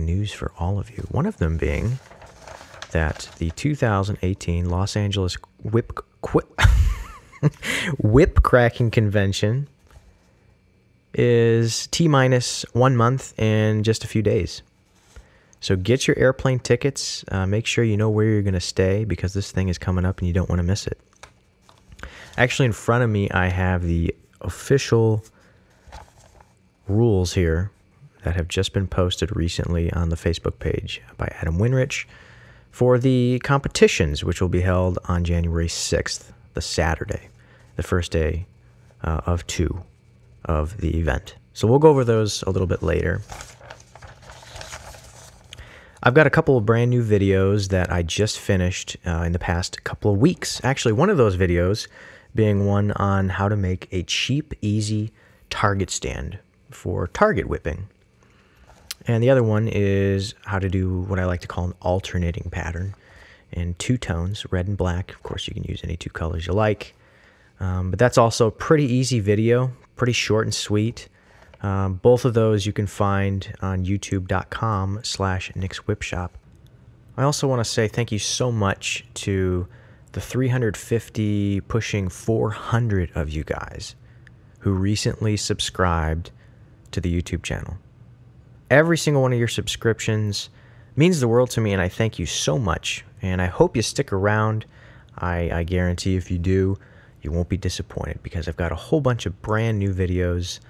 news for all of you. One of them being that the 2018 Los Angeles whip cracking convention is T-minus 1 month and just a few days. So get your airplane tickets. Make sure you know where you're going to stay because this thing is coming up and you don't want to miss it. Actually, in front of me, I have the official rules here that have just been posted recently on the Facebook page by Adam Winrich for the competitions, which will be held on January 6th, the Saturday, the first day of 2 of the event. So we'll go over those a little bit later. I've got a couple of brand new videos that I just finished in the past couple of weeks. Actually, one of those videos being one on how to make a cheap, easy target stand for target whipping. And the other one is how to do what I like to call an alternating pattern in 2 tones, red and black. Of course, you can use any 2 colors you like. But that's also a pretty easy video, pretty short and sweet. Both of those you can find on youtube.com/NicksWhipShop. I also want to say thank you so much to the 350 pushing 400 of you guys who recently subscribed to the YouTube channel. Every single one of your subscriptions means the world to me, and I thank you so much. And I hope you stick around. I guarantee if you do, you won't be disappointed because I've got a whole bunch of brand new videos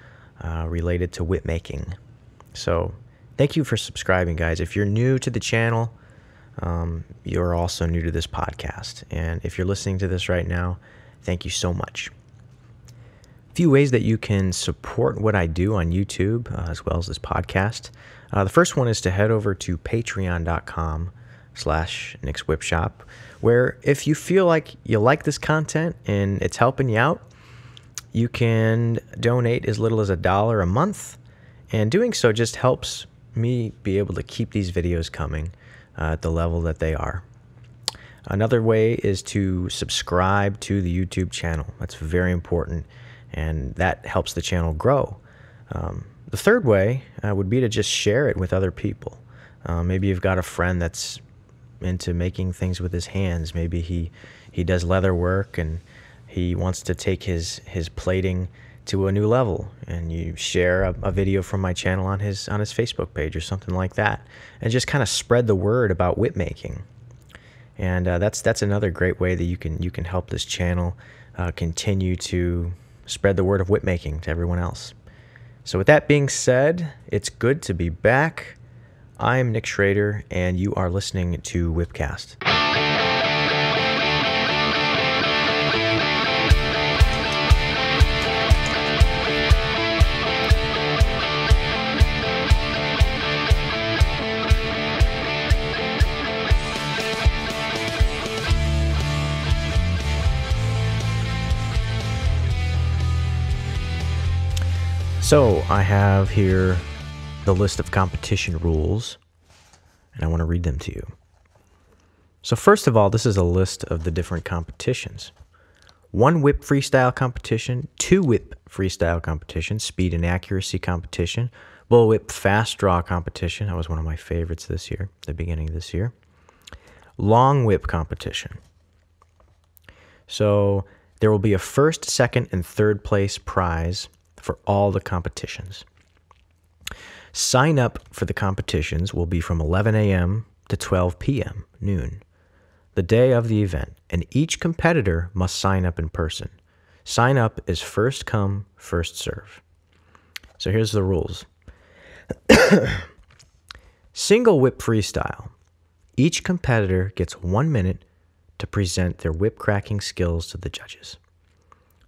related to whip making. So thank you for subscribing, guys. If you're new to the channel, you're also new to this podcast. And if you're listening to this right now, thank you so much. A few ways that you can support what I do on YouTube as well as this podcast. The first one is to head over to patreon.com/NicksWhipShop, where if you feel like you like this content and it's helping you out, you can donate as little as $1 a month, and doing so just helps me be able to keep these videos coming at the level that they are. Another way is to subscribe to the YouTube channel. That's very important, and that helps the channel grow. The third way would be to just share it with other people. Maybe you've got a friend that's into making things with his hands. Maybe he does leather work and he wants to take his plating to a new level, and you share a video from my channel on his Facebook page or something like that, and just kind of spread the word about whip making. And that's another great way that you can help this channel continue to spread the word of whip making to everyone else. So with that being said, it's good to be back. I'm Nick Schrader, and you are listening to WhipCast. So I have here the list of competition rules, and I want to read them to you. So first of all, this is a list of the different competitions. 1 whip freestyle competition, 2 whip freestyle competition, speed and accuracy competition, Bullwhip Fast-Draw competition. That was one of my favorites this year, the beginning of this year. Long whip competition. So there will be a first, second, and third place prize for all the competitions. Sign up for the competitions will be from 11 a.m. to 12 p.m. noon, the day of the event, and each competitor must sign up in person. Sign up is first come, first serve. So here's the rules. Single whip freestyle. Each competitor gets 1 minute to present their whip cracking skills to the judges.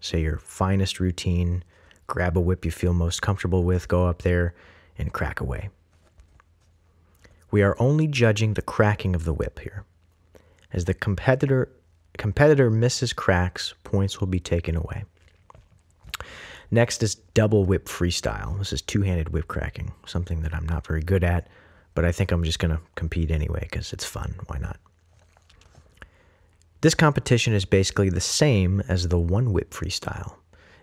Say your finest routine, grab a whip you feel most comfortable with, go up there and crack away. We are only judging the cracking of the whip here. As the competitor misses cracks, points will be taken away. Next is double whip freestyle. This is 2-handed whip cracking, something that I'm not very good at, but I think I'm just going to compete anyway because it's fun. Why not? This competition is basically the same as the 1 whip freestyle,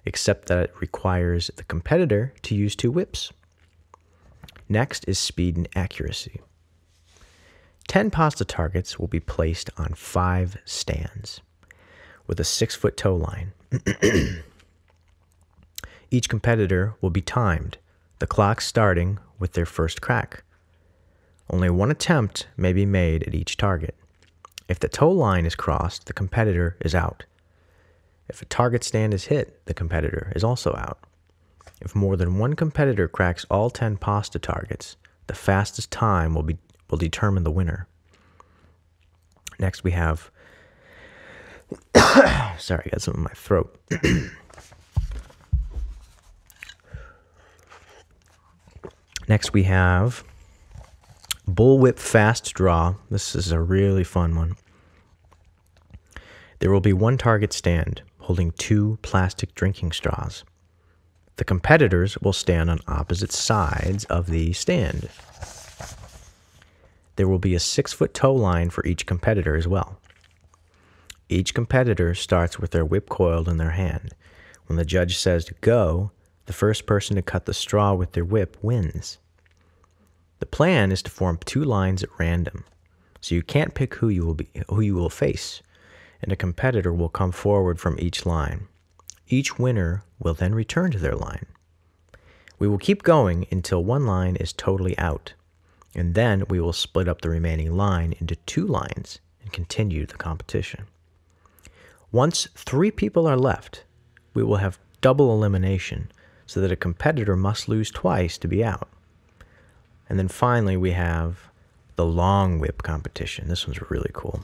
except that it requires the competitor to use 2 whips. Next is speed and accuracy. 10 pasta targets will be placed on 5 stands with a 6-foot toe line. Each competitor will be timed, the clock starting with their first crack. Only one attempt may be made at each target. If the toe line is crossed, the competitor is out. If a target stand is hit, the competitor is also out. If more than one competitor cracks all 10 pasta targets, the fastest time will determine the winner. Next we have, sorry, I got something in my throat. Next we have Bullwhip Fast-Draw. This is a really fun one. There will be one target stand holding 2 plastic drinking straws. The competitors will stand on opposite sides of the stand. There will be a 6-foot toe line for each competitor as well. Each competitor starts with their whip coiled in their hand. When the judge says to go, the first person to cut the straw with their whip wins. The plan is to form 2 lines at random, so you can't pick who you will face, and a competitor will come forward from each line. Each winner will then return to their line. We will keep going until one line is totally out, and then we will split up the remaining line into 2 lines and continue the competition. Once 3 people are left, we will have double elimination, so that a competitor must lose twice to be out. And then finally we have the long whip competition. This one's really cool.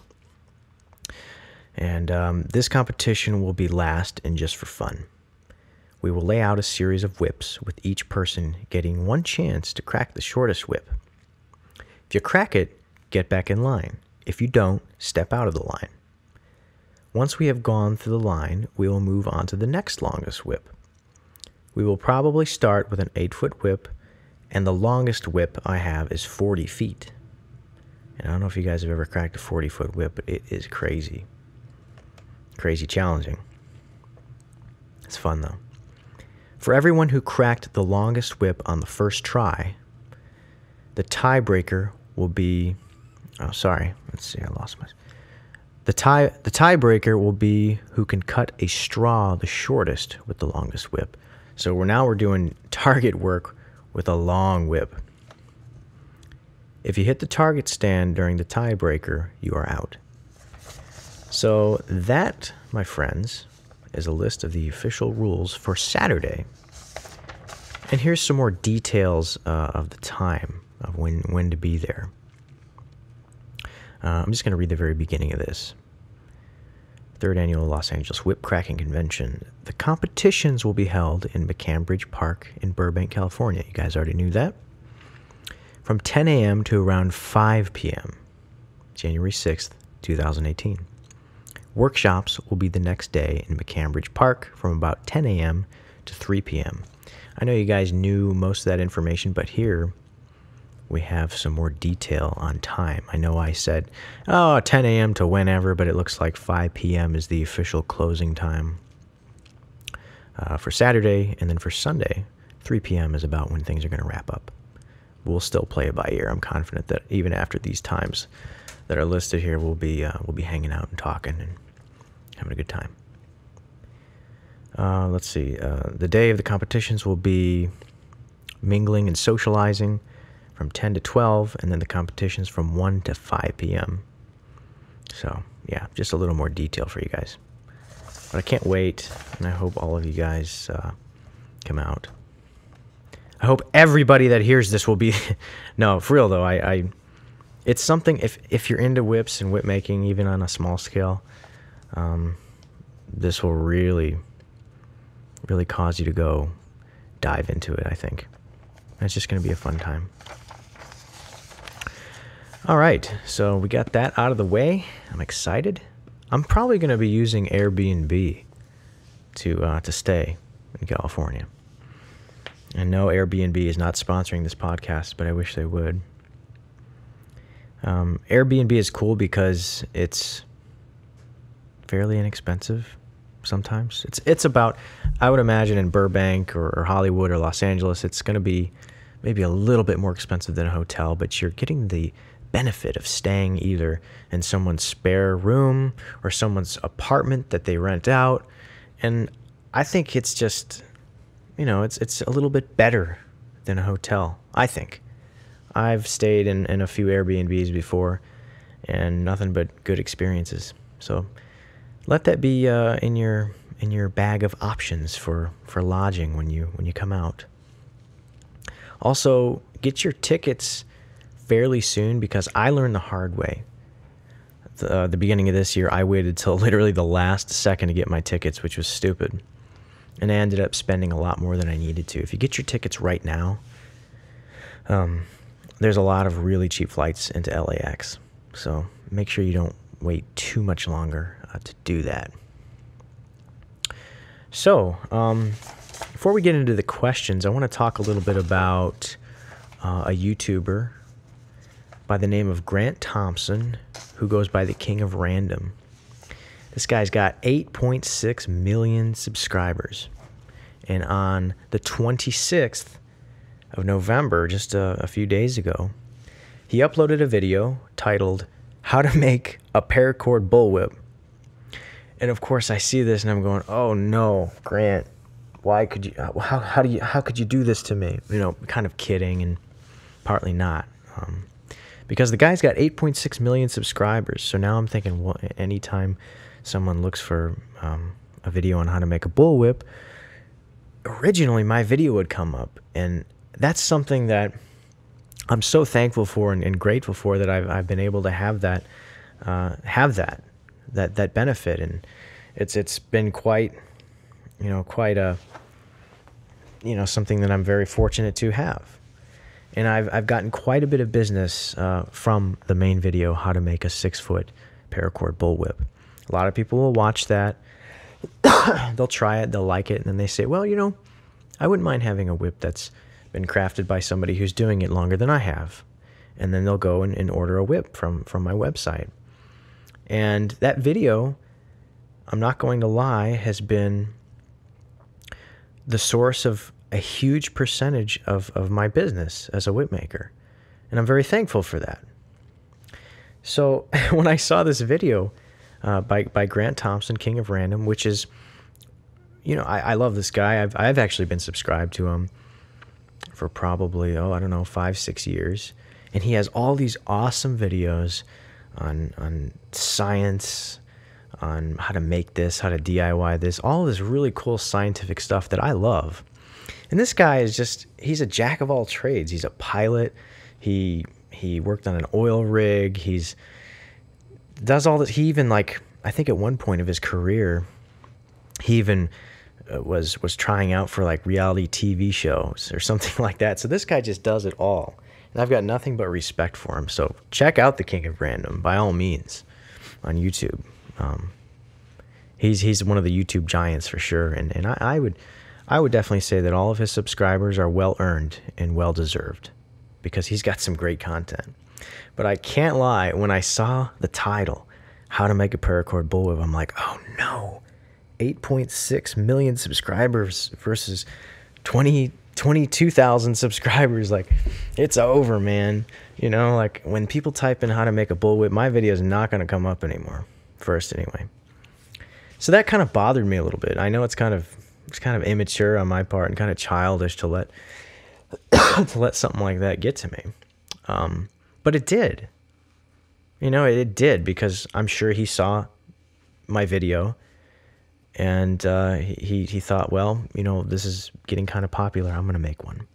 And this competition will be last and just for fun. We will lay out a series of whips with each person getting one chance to crack the shortest whip. If you crack it, get back in line. If you don't, step out of the line. Once we have gone through the line, we will move on to the next longest whip. We will probably start with an 8-foot whip, and the longest whip I have is 40 feet. And I don't know if you guys have ever cracked a 40-foot whip, but it is crazy. Crazy challenging. It's fun though. For everyone who cracked the longest whip on the first try, the tiebreaker will be... Oh, sorry. Let's see, I lost my... The tiebreaker will be who can cut a straw the shortest with the longest whip. So we're doing target work with a long whip. If you hit the target stand during the tiebreaker, you are out. So that, my friends, is a list of the official rules for Saturday. And here's some more details of the time of when to be there. I'm just going to read the very beginning of this. 3rd Annual Los Angeles Whip Cracking Convention. The competitions will be held in McCambridge Park in Burbank, California. You guys already knew that. From 10 a.m. to around 5 p.m., January 6th, 2018. Workshops will be the next day in McCambridge Park from about 10 a.m. to 3 p.m. I know you guys knew most of that information, but here we have some more detail on time. I know I said, 10 a.m. to whenever, but it looks like 5 p.m. is the official closing time for Saturday, and then for Sunday, 3 p.m. is about when things are going to wrap up. We'll still play it by ear. I'm confident that even after these times that are listed here, we'll be hanging out and talking and having a good time. Let's see. The day of the competitions will be mingling and socializing from 10 to 12, and then the competitions from 1 to 5 p.m. So, yeah, just a little more detail for you guys. But I can't wait, and I hope all of you guys come out. I hope everybody that hears this will be... No, for real, though, it's something, if you're into whips and whip making, even on a small scale, this will really cause you to go dive into it, I think. It's just going to be a fun time. All right, so we got that out of the way. I'm excited. I'm probably going to be using Airbnb to stay in California. And no, Airbnb is not sponsoring this podcast, but I wish they would. Airbnb is cool because it's fairly inexpensive sometimes. It's about, I would imagine in Burbank or Hollywood or Los Angeles, it's going to be maybe a little bit more expensive than a hotel, but you're getting the benefit of staying either in someone's spare room or someone's apartment that they rent out. And I think it's just, you know, it's a little bit better than a hotel, I think. I've stayed in a few Airbnbs before, and nothing but good experiences. So let that be in your bag of options for lodging when you come out. Also, get your tickets fairly soon, because I learned the hard way. The beginning of this year, I waited till literally the last second to get my tickets, which was stupid. And I ended up spending a lot more than I needed to. If you get your tickets right now, there's a lot of really cheap flights into LAX. So make sure you don't wait too much longer to do that. So, before we get into the questions, I want to talk a little bit about a YouTuber by the name of Grant Thompson, who goes by the King of Random. This guy's got 8.6 million subscribers. And on the 26th of November, just a few days ago, he uploaded a video titled, "How to Make a Paracord Bullwhip." And of course, I see this and I'm going, "Oh no, Grant, why could you? How could you do this to me?" You know, kind of kidding and partly not, because the guy's got 8.6 million subscribers. So now I'm thinking, well, anytime someone looks for a video on how to make a bullwhip, originally my video would come up, and that's something that I'm so thankful for and grateful for, that I've been able to have that benefit. And it's been quite a something that I'm very fortunate to have. And I've gotten quite a bit of business from the main video, how to make a 6-foot paracord bullwhip. A lot of people will watch that, they'll try it, they'll like it, and then they say, well, you know, I wouldn't mind having a whip that's been crafted by somebody who's doing it longer than I have. And then they'll go and order a whip from my website. And that video, I'm not going to lie, has been the source of a huge percentage of my business as a whip maker. And I'm very thankful for that. So when I saw this video by Grant Thompson, King of Random, which is, you know, I love this guy. I've actually been subscribed to him for probably, I don't know, 5-6 years. And he has all these awesome videos on science, on how to make this, how to DIY this, all this really cool scientific stuff that I love. And this guy is just, he's a jack of all trades. He's a pilot. He worked on an oil rig. He's does all this. He even, like, I think at one point of his career, he even was trying out for like reality TV shows or something like that. So this guy just does it all. And I've got nothing but respect for him. So check out the King of Random by all means on YouTube. He's one of the YouTube giants for sure. And I would definitely say that all of his subscribers are well earned and well deserved, because he's got some great content. But I can't lie, when I saw the title, How to Make a Paracord Bullwhip, I'm like, oh no, 8.6 million subscribers versus 22,000 subscribers. Like, it's over, man. You know, like when people type in how to make a bullwhip, my video is not going to come up anymore, first anyway. So that kind of bothered me a little bit. I know it's kind of immature on my part and kind of childish to let something like that get to me. But it did. You know, it did, because I'm sure he saw my video and he thought, well, you know, this is getting kind of popular. I'm going to make one.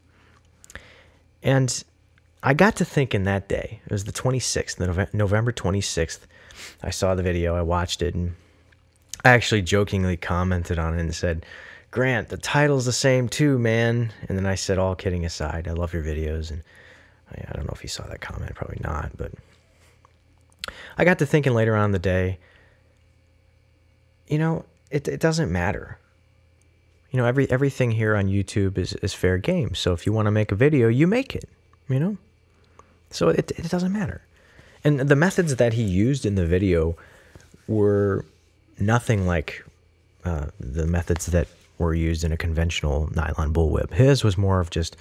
And I got to thinking that day, it was the 26th, November 26th, I saw the video, I watched it, and I actually jokingly commented on it and said, Grant, the title's the same too, man. And then I said, all kidding aside, I love your videos. And I don't know if you saw that comment, probably not, but I got to thinking later on in the day, you know, it doesn't matter. You know, everything here on YouTube is fair game. So if you want to make a video, you make it, you know? So it doesn't matter. And the methods that he used in the video were nothing like the methods that were used in a conventional nylon bullwhip. His was more of just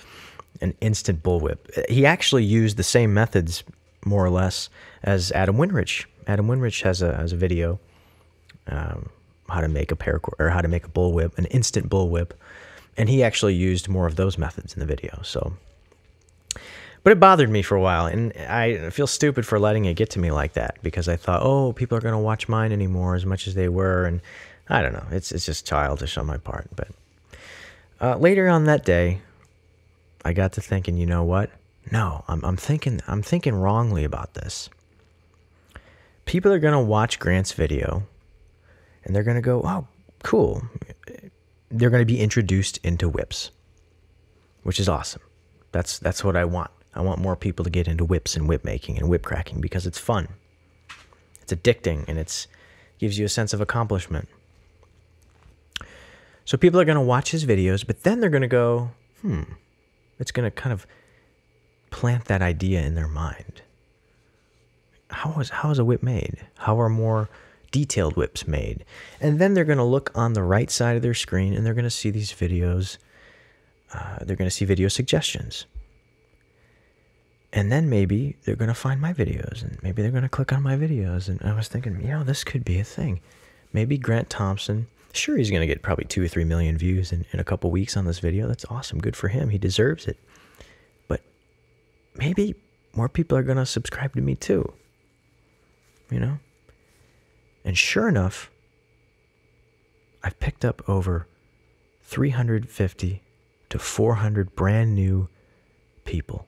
an instant bullwhip. He actually used the same methods, more or less, as Adam Winrich. Adam Winrich has a video, how to make a paracord, or how to make a bullwhip, an instant bullwhip, and he actually used more of those methods in the video. So, but it bothered me for a while, and I feel stupid for letting it get to me like that, because I thought, oh, people are going to watch mine anymore as much as they were, and I don't know. It's just childish on my part. But later on that day, I got to thinking, you know what? No, I'm thinking wrongly about this. People are going to watch Grant's video, and they're going to go, oh, cool. They're going to be introduced into whips, which is awesome. That's what I want. I want more people to get into whips and whip making and whip cracking, because it's fun. It's addicting, and it gives you a sense of accomplishment. So people are going to watch his videos, but then they're going to go, it's going to kind of plant that idea in their mind. How is a whip made? How are more detailed whips made? And then they're going to look on the right side of their screen, and they're going to see these videos. They're going to see video suggestions. And then maybe they're going to find my videos, and maybe they're going to click on my videos. And I was thinking, this could be a thing. Maybe Grant Thompson, sure, he's going to get probably 2 or 3 million views in a couple weeks on this video. That's awesome. Good for him. He deserves it. But maybe more people are going to subscribe to me too. And sure enough, I've picked up over 350 to 400 brand new people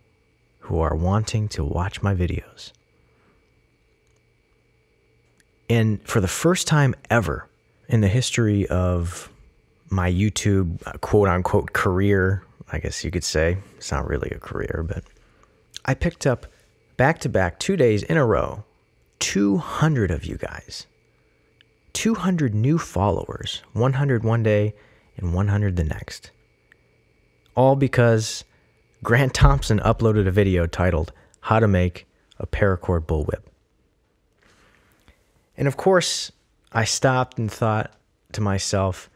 who are wanting to watch my videos. And for the first time ever in the history of my YouTube quote-unquote career, I guess you could say, it's not really a career, but I picked up back-to-back 2 days in a row, 200 of you guys. 200 new followers, 100 one day and 100 the next. All because Grant Thompson uploaded a video titled, How to Make a Paracord Bullwhip. And of course, I stopped and thought to myself,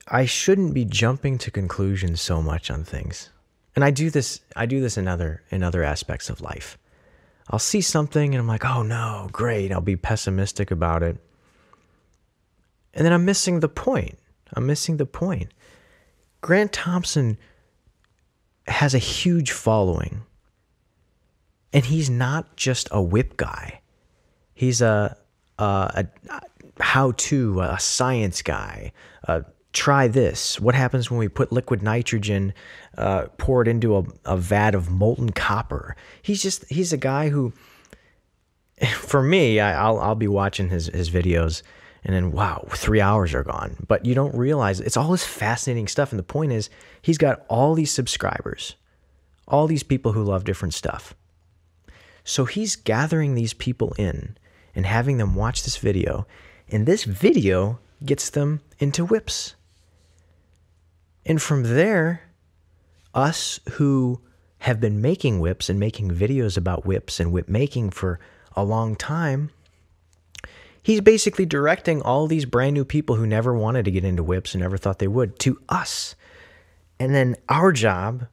I shouldn't be jumping to conclusions so much on things. And I do this in other aspects of life. I'll see something and I'm like, oh no, great. I'll be pessimistic about it. And then I'm missing the point. Grant Thompson has a huge following. And he's not just a whip guy. He's a how-to, a science guy. Try this. What happens when we put liquid nitrogen, pour it into a vat of molten copper? He's a guy who, for me, I'll be watching his videos, and then, wow, 3 hours are gone. But you don't realize it's all this fascinating stuff. And the point is, he's got all these subscribers, all these people who love different stuff. So he's gathering these people in and having them watch this video. And this video gets them into whips. And from there, us who have been making whips and making videos about whips and whip making for a long time, he's basically directing all these brand new people who never wanted to get into whips and never thought they would to us. And then our job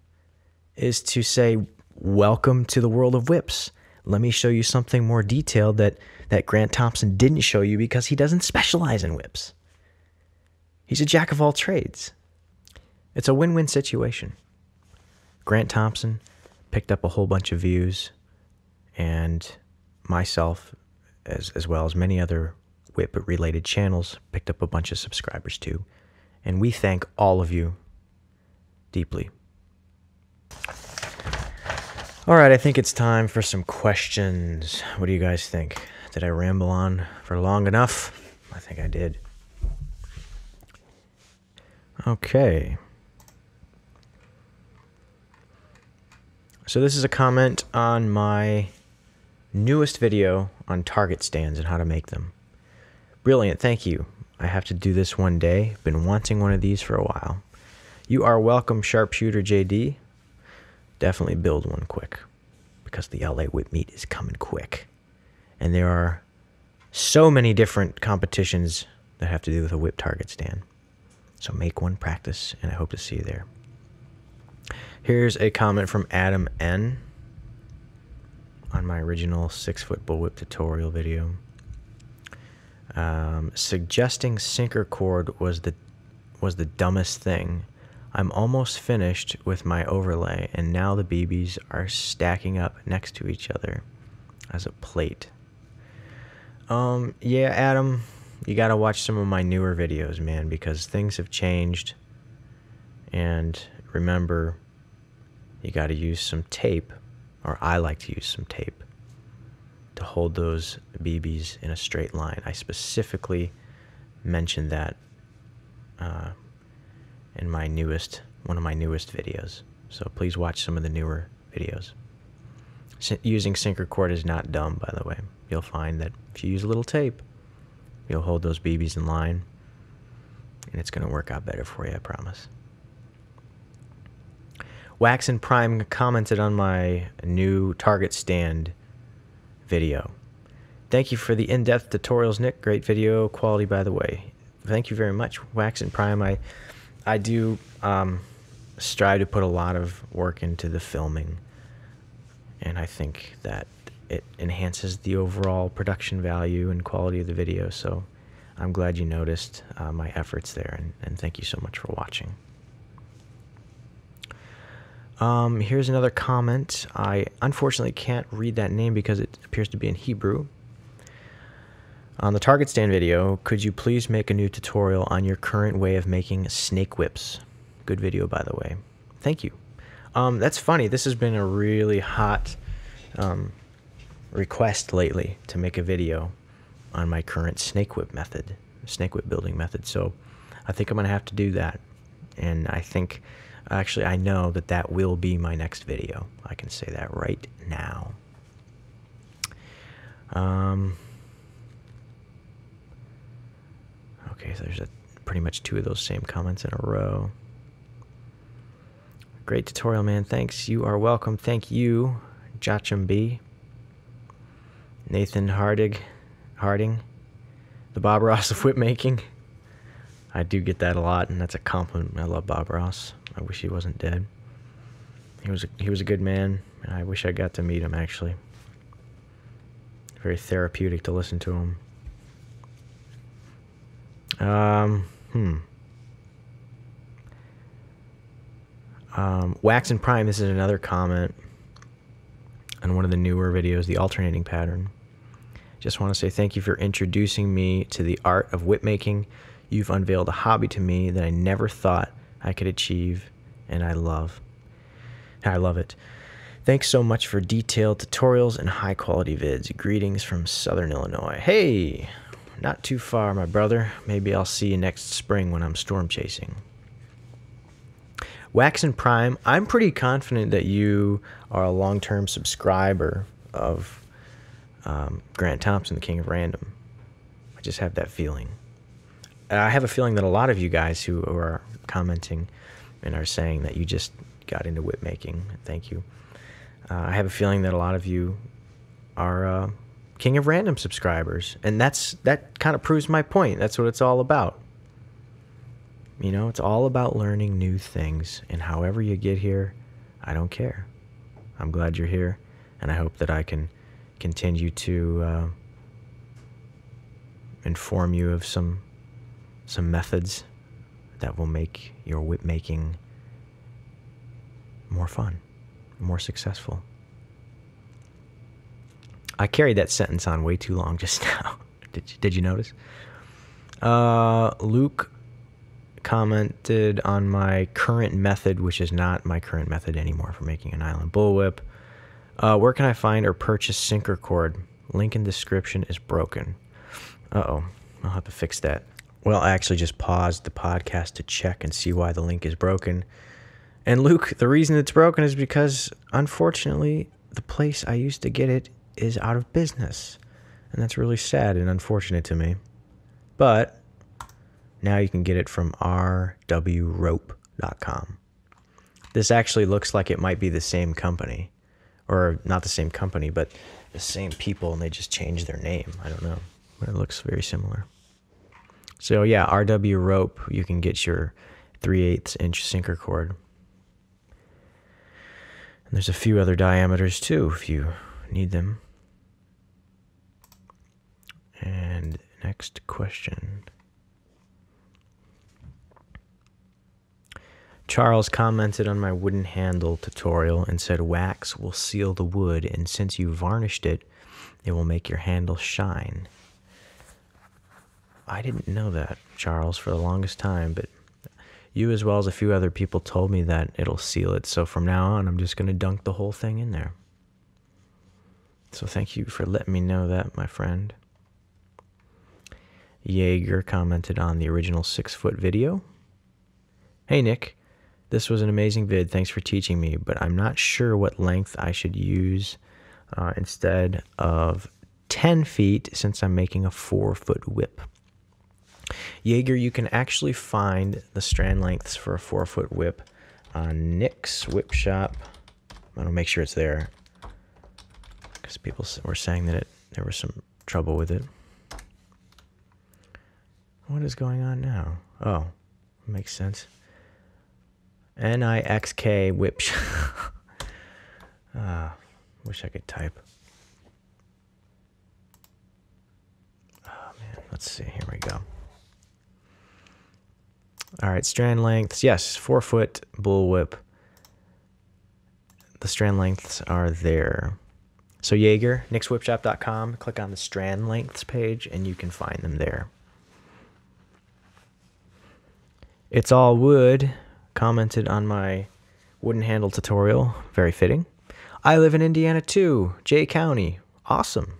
is to say, welcome to the world of whips. Let me show you something more detailed that Grant Thompson didn't show you because he doesn't specialize in whips. He's a jack of all trades. It's a win-win situation. Grant Thompson picked up a whole bunch of views, and myself, as well as many other whip-related channels, picked up a bunch of subscribers too. And we thank all of you deeply. All right, I think it's time for some questions. What do you guys think? Did I ramble on for long enough? I think I did. Okay. So this is a comment on my newest video on target stands and how to make them. Brilliant, thank you. I have to do this one day. Been wanting one of these for a while. You are welcome, Sharpshooter JD. Definitely build one quick, because the LA Whip Meet is coming quick. And there are so many different competitions that have to do with a whip target stand. So make one, practice, and I hope to see you there. Here's a comment from Adam N. on my original 6-foot bullwhip tutorial video. Suggesting sinker cord was the dumbest thing. I'm almost finished with my overlay, and now the BBs are stacking up next to each other as a plate. Yeah, Adam, you gotta watch some of my newer videos, man, because things have changed. And remember, you gotta use some tape, or I like to use some tape, to hold those BBs in a straight line. I specifically mentioned that in one of my newest videos. So please watch some of the newer videos. Using sinker cord is not dumb, by the way. You'll find that if you use a little tape, you'll hold those BBs in line, and it's going to work out better for you, I promise. Wax and Prime commented on my new target stand video. Thank you for the in-depth tutorials, Nick. Great video quality, by the way. Thank you very much, Wax and Prime. I do strive to put a lot of work into the filming, and I think that it enhances the overall production value and quality of the video, so I'm glad you noticed my efforts there, and thank you so much for watching. Here's another comment. I unfortunately can't read that name because it appears to be in Hebrew. On the target stand video, could you please make a new tutorial on your current way of making snake whips? Good video, by the way. Thank you. That's funny. This has been a really hot request lately to make a video on my current snake whip building method. So I think I'm going to have to do that. And I think, actually, I know that will be my next video. I can say that right now. Okay, so there's pretty much 2 of those same comments in a row. Great tutorial, man. Thanks. You are welcome. Thank you, Jochum B. Nathan Harding, the Bob Ross of whip making. I do get that a lot, and that's a compliment. I love Bob Ross. I wish he wasn't dead. He was a good man, and I wish I got to meet him, actually. Very therapeutic to listen to him. Wax and Prime, this is another comment on one of the newer videos, the alternating pattern. Just want to say thank you for introducing me to the art of whip making. You've unveiled a hobby to me that I never thought I could achieve, and I love it. Thanks so much for detailed tutorials and high quality vids. Greetings from Southern Illinois. Hey, not too far, my brother. Maybe I'll see you next spring when I'm storm chasing. Wax and Prime, I'm pretty confident that you are a long-term subscriber of Grant Thompson, the King of Random. I just have that feeling. I have a feeling that a lot of you guys who are commenting and are saying that you just got into whip making, thank you. I have a feeling that a lot of you are King of Random subscribers, and that kind of proves my point. That's what it's all about. You know, it's all about learning new things, and however you get here, I don't care. I'm glad you're here, and I hope that I can continue to inform you of some methods that will make your whip making more fun, more successful. I carried that sentence on way too long just now. Did you notice? Luke commented on my current method, which is not my current method anymore for making an island bullwhip. Where can I find or purchase sinker cord? Link in description is broken. Uh-oh, I'll have to fix that. Well, I actually just paused the podcast to check and see why the link is broken. And Luke, the reason it's broken is because, unfortunately, the place I used to get it is out of business. And that's really sad and unfortunate to me. But now you can get it from rwrope.com. This actually looks like it might be the same company. Or not the same company, but the same people, and they just changed their name. I don't know, but it looks very similar. So yeah, RW Rope, you can get your 3/8 inch sinker cord. And there's a few other diameters too if you need them. And next question. Charles commented on my wooden handle tutorial and said wax will seal the wood, and since you varnished it, it will make your handle shine. I didn't know that, Charles, for the longest time, but you as well as a few other people told me that it'll seal it, so from now on I'm just going to dunk the whole thing in there. So thank you for letting me know that, my friend. Jaeger commented on the original 6-foot video. Hey Nick, this was an amazing vid, thanks for teaching me, but I'm not sure what length I should use instead of 10 feet since I'm making a 4-foot whip. Jaeger, you can actually find the strand lengths for a 4-foot whip on Nick's whip shop. I'm going to make sure it's there because people were saying that there was some trouble with it. What is going on now? Oh, makes sense. NIXK whip shop. Wish I could type. Oh man, let's see. Here we go. All right, strand lengths. Yes, 4-foot bullwhip. The strand lengths are there. So Jaeger, nickswhipshop.com, click on the strand lengths page and you can find them there. It's all wood commented on my wooden handle tutorial. Very fitting. I live in Indiana too, Jay County. Awesome.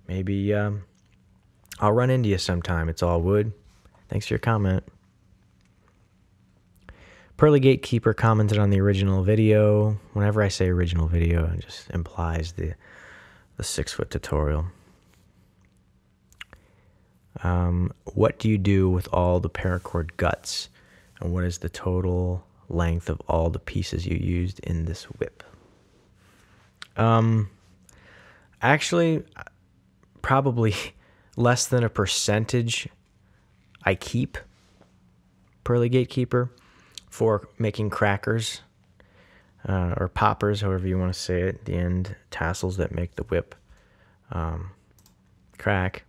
Maybe I'll run into you sometime. It's all wood. Thanks for your comment. Pearly Gatekeeper commented on the original video. Whenever I say original video, it just implies the 6-foot tutorial. What do you do with all the paracord guts? And what is the total length of all the pieces you used in this whip? Actually, probably less than a percentage I keep, Pearly Gatekeeper, for making crackers or poppers, however you want to say it, the end tassels that make the whip crack.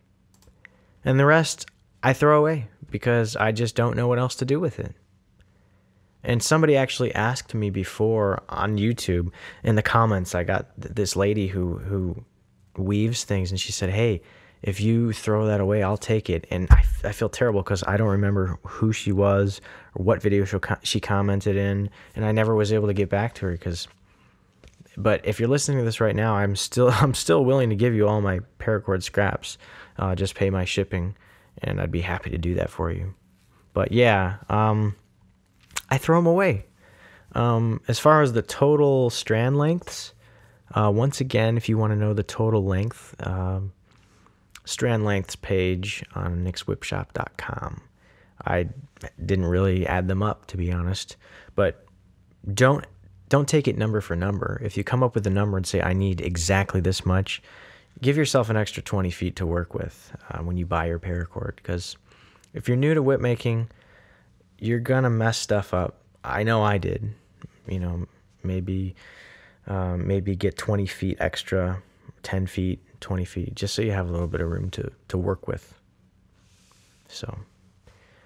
And the rest I throw away because I just don't know what else to do with it. And somebody actually asked me before on YouTube in the comments, I got this lady who weaves things, and she said, hey, if you throw that away, I'll take it. And I feel terrible because I don't remember who she was or what video she commented in, and I never was able to get back to her. But if you're listening to this right now, I'm still willing to give you all my paracord scraps. Just pay my shipping, and I'd be happy to do that for you. But yeah, I throw them away. As far as the total strand lengths, once again, if you want to know the total length, strand lengths page on nickswhipshop.com. I didn't really add them up, to be honest, but don't take it number for number. If you come up with a number and say, I need exactly this much, give yourself an extra 20 feet to work with when you buy your paracord, because if you're new to whip making, you're gonna mess stuff up. I know I did. You know, maybe get 20 feet extra, 10 feet, 20 feet, just so you have a little bit of room to work with. So,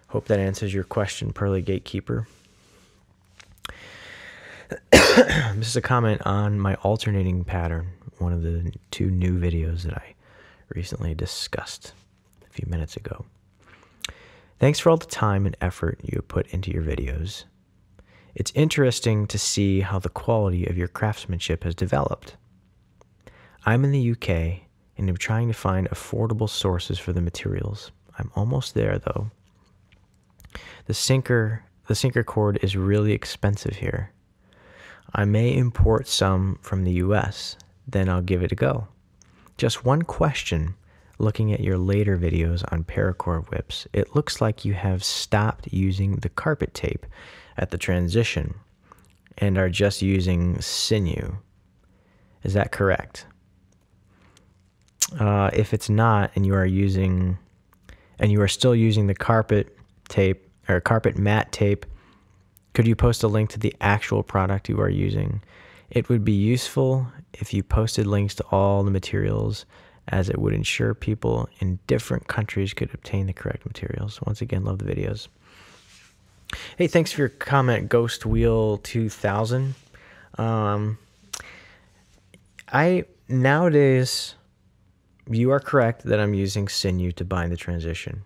hope that answers your question, Pearly Gatekeeper. This is a comment on my alternating pattern, one of the 2 new videos that I recently discussed a few minutes ago. Thanks for all the time and effort you put into your videos. It's interesting to see how the quality of your craftsmanship has developed. I'm in the UK and am trying to find affordable sources for the materials. I'm almost there though. The sinker cord is really expensive here. I may import some from the US, then I'll give it a go. Just one question. Looking at your later videos on paracord whips, it looks like you have stopped using the carpet tape at the transition and are just using sinew. Is that correct? If it's not, and you are still using the carpet tape or carpet mat tape, could you post a link to the actual product you are using? It would be useful if you posted links to all the materials, as it would ensure people in different countries could obtain the correct materials. Once again, love the videos. Hey, thanks for your comment, Ghost Wheel 2000. Nowadays, you are correct that I'm using sinew to bind the transition,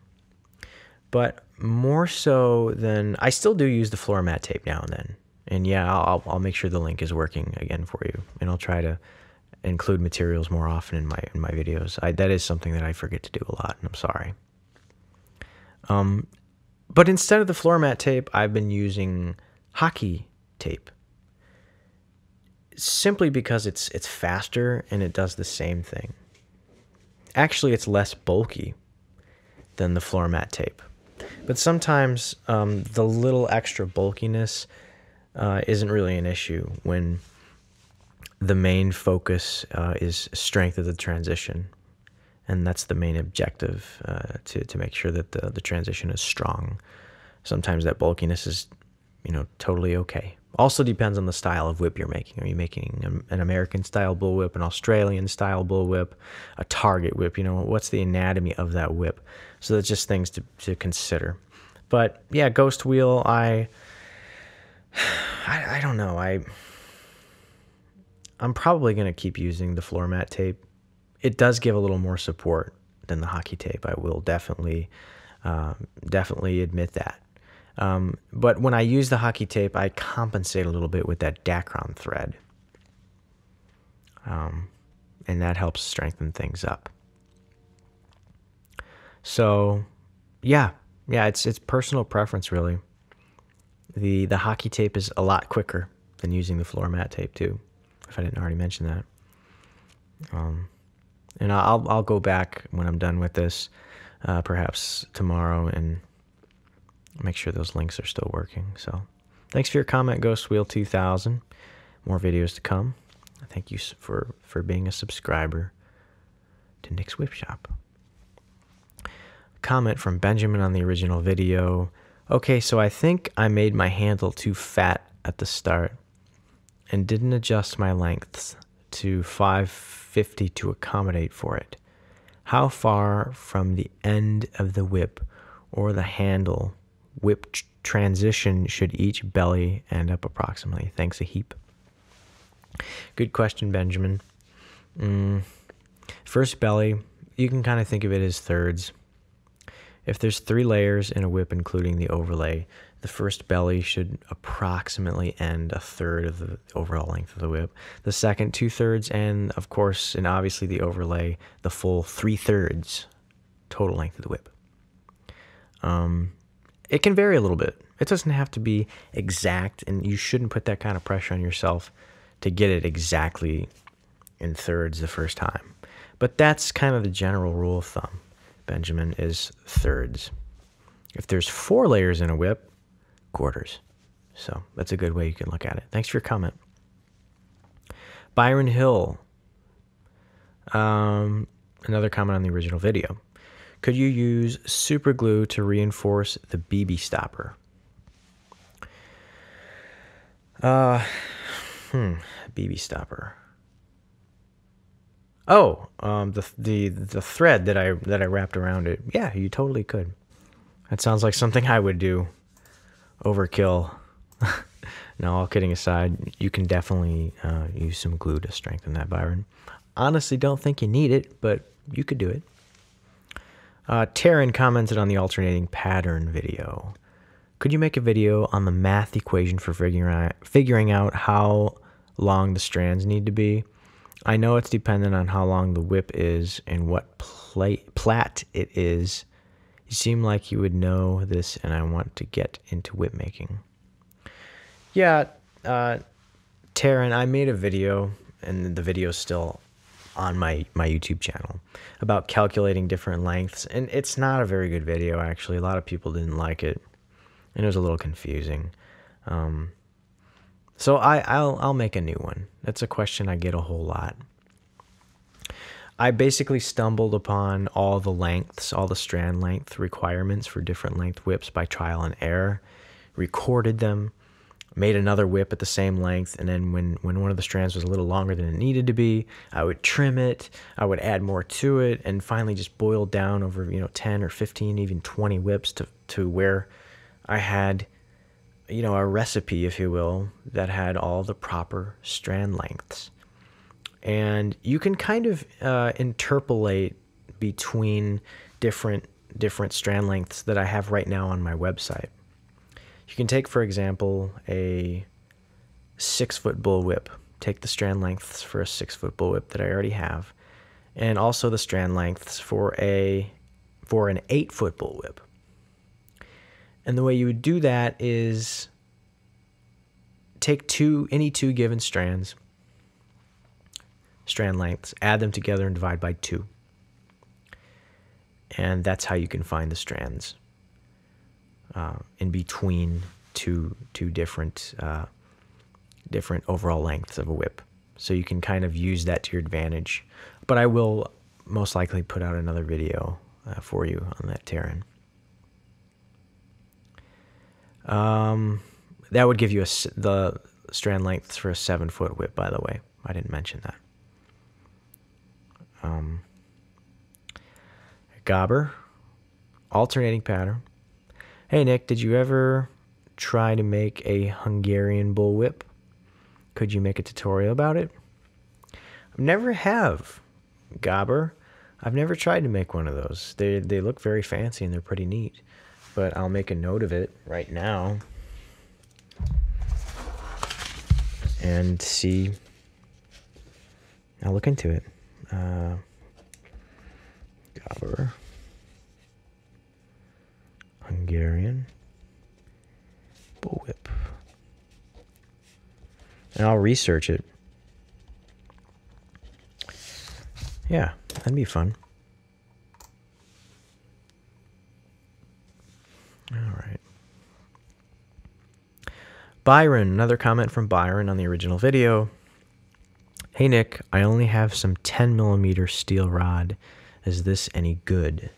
but more so than I still do use the floor mat tape now and then. And yeah, I'll make sure the link is working again for you, and I'll try to include materials more often in my videos. That is something that I forget to do a lot, and I'm sorry. But instead of the floor mat tape, I've been using hockey tape, simply because it's faster and it does the same thing. Actually, it's less bulky than the floor mat tape, but sometimes the little extra bulkiness isn't really an issue when the main focus is strength of the transition, and that's the main objective, to make sure that the transition is strong. Sometimes that bulkiness is, totally okay. Also depends on the style of whip you're making. Are you making an American style bullwhip, an Australian style bullwhip, a target whip? What's the anatomy of that whip? So that's just things to consider. But yeah, Ghost Wheel, I don't know. I'm probably going to keep using the floor mat tape. It does give a little more support than the hockey tape. I will definitely admit that. But when I use the hockey tape, I compensate a little bit with that Dacron thread. And that helps strengthen things up. So, yeah, it's personal preference, really. The hockey tape is a lot quicker than using the floor mat tape too, if I didn't already mention that. And I'll go back when I'm done with this, perhaps tomorrow, and make sure those links are still working. So thanks for your comment, Ghost Wheel 2000. More videos to come. Thank you for being a subscriber to Nick's Whip Shop. Comment from Benjamin on the original video. Okay, so I think I made my handle too fat at the start and didn't adjust my lengths to 550 to accommodate for it. How far from the end of the whip or the handle whip transition should each belly end up approximately? Thanks a heap. Good question, Benjamin. First belly, you can kind of think of it as thirds. If there's 3 layers in a whip, including the overlay, the first belly should approximately end 1/3 of the overall length of the whip. The second 2/3, and of course, and obviously the overlay, the full 3/3 total length of the whip. It can vary a little bit. It doesn't have to be exact, and you shouldn't put that kind of pressure on yourself to get it exactly in thirds the first time. But that's kind of the general rule of thumb, Benjamin, is thirds. If there's 4 layers in a whip, quarters. So that's a good way you can look at it. Thanks for your comment. Byron Hill. Another comment on the original video. Could you use super glue to reinforce the BB stopper? BB stopper. Oh, the thread that I wrapped around it. Yeah, you totally could. That sounds like something I would do. Overkill. No, all kidding aside, you can definitely use some glue to strengthen that, Byron. Honestly, don't think you need it, but you could do it. Taryn commented on the alternating pattern video. Could you make a video on the math equation for figuring out how long the strands need to be? I know it's dependent on how long the whip is and what plat it is. You seem like you would know this, and I want to get into whip making. Yeah, Taryn, I made a video, and the video's still on my YouTube channel, about calculating different lengths, and it's not a very good video, actually. A lot of people didn't like it, and it was a little confusing. So I'll make a new one. That's a question I get a whole lot. I basically stumbled upon all the lengths, all the strand length requirements for different length whips by trial and error, recorded them, made another whip at the same length, and then when one of the strands was a little longer than it needed to be, I would trim it, I would add more to it, and finally just boil down over 10 or 15, even 20 whips to where I had a recipe, if you will, that had all the proper strand lengths. And you can kind of interpolate between different strand lengths that I have right now on my website. You can take, for example, a 6-foot bullwhip. Take the strand lengths for a 6-foot bullwhip that I already have, and also the strand lengths for an 8-foot bullwhip. And the way you would do that is take any two given strand lengths, add them together and divide by 2. And that's how you can find the strands in between two different overall lengths of a whip. So you can kind of use that to your advantage. But I will most likely put out another video for you on that tearing. That would give you the strand lengths for a 7-foot whip, by the way. I didn't mention that. Gobber, alternating pattern. Hey Nick, did you ever try to make a Hungarian bullwhip? Could you make a tutorial about it? I never have, Gobber. I've never tried to make one of those. They look very fancy and they're pretty neat. But I'll make a note of it right now and see. I'll look into it. Gobber, Hungarian bullwhip, and I'll research it. Yeah, that'd be fun. All right. Byron, another comment from Byron on the original video. Hey Nick, I only have some 10mm steel rod. Is this any good?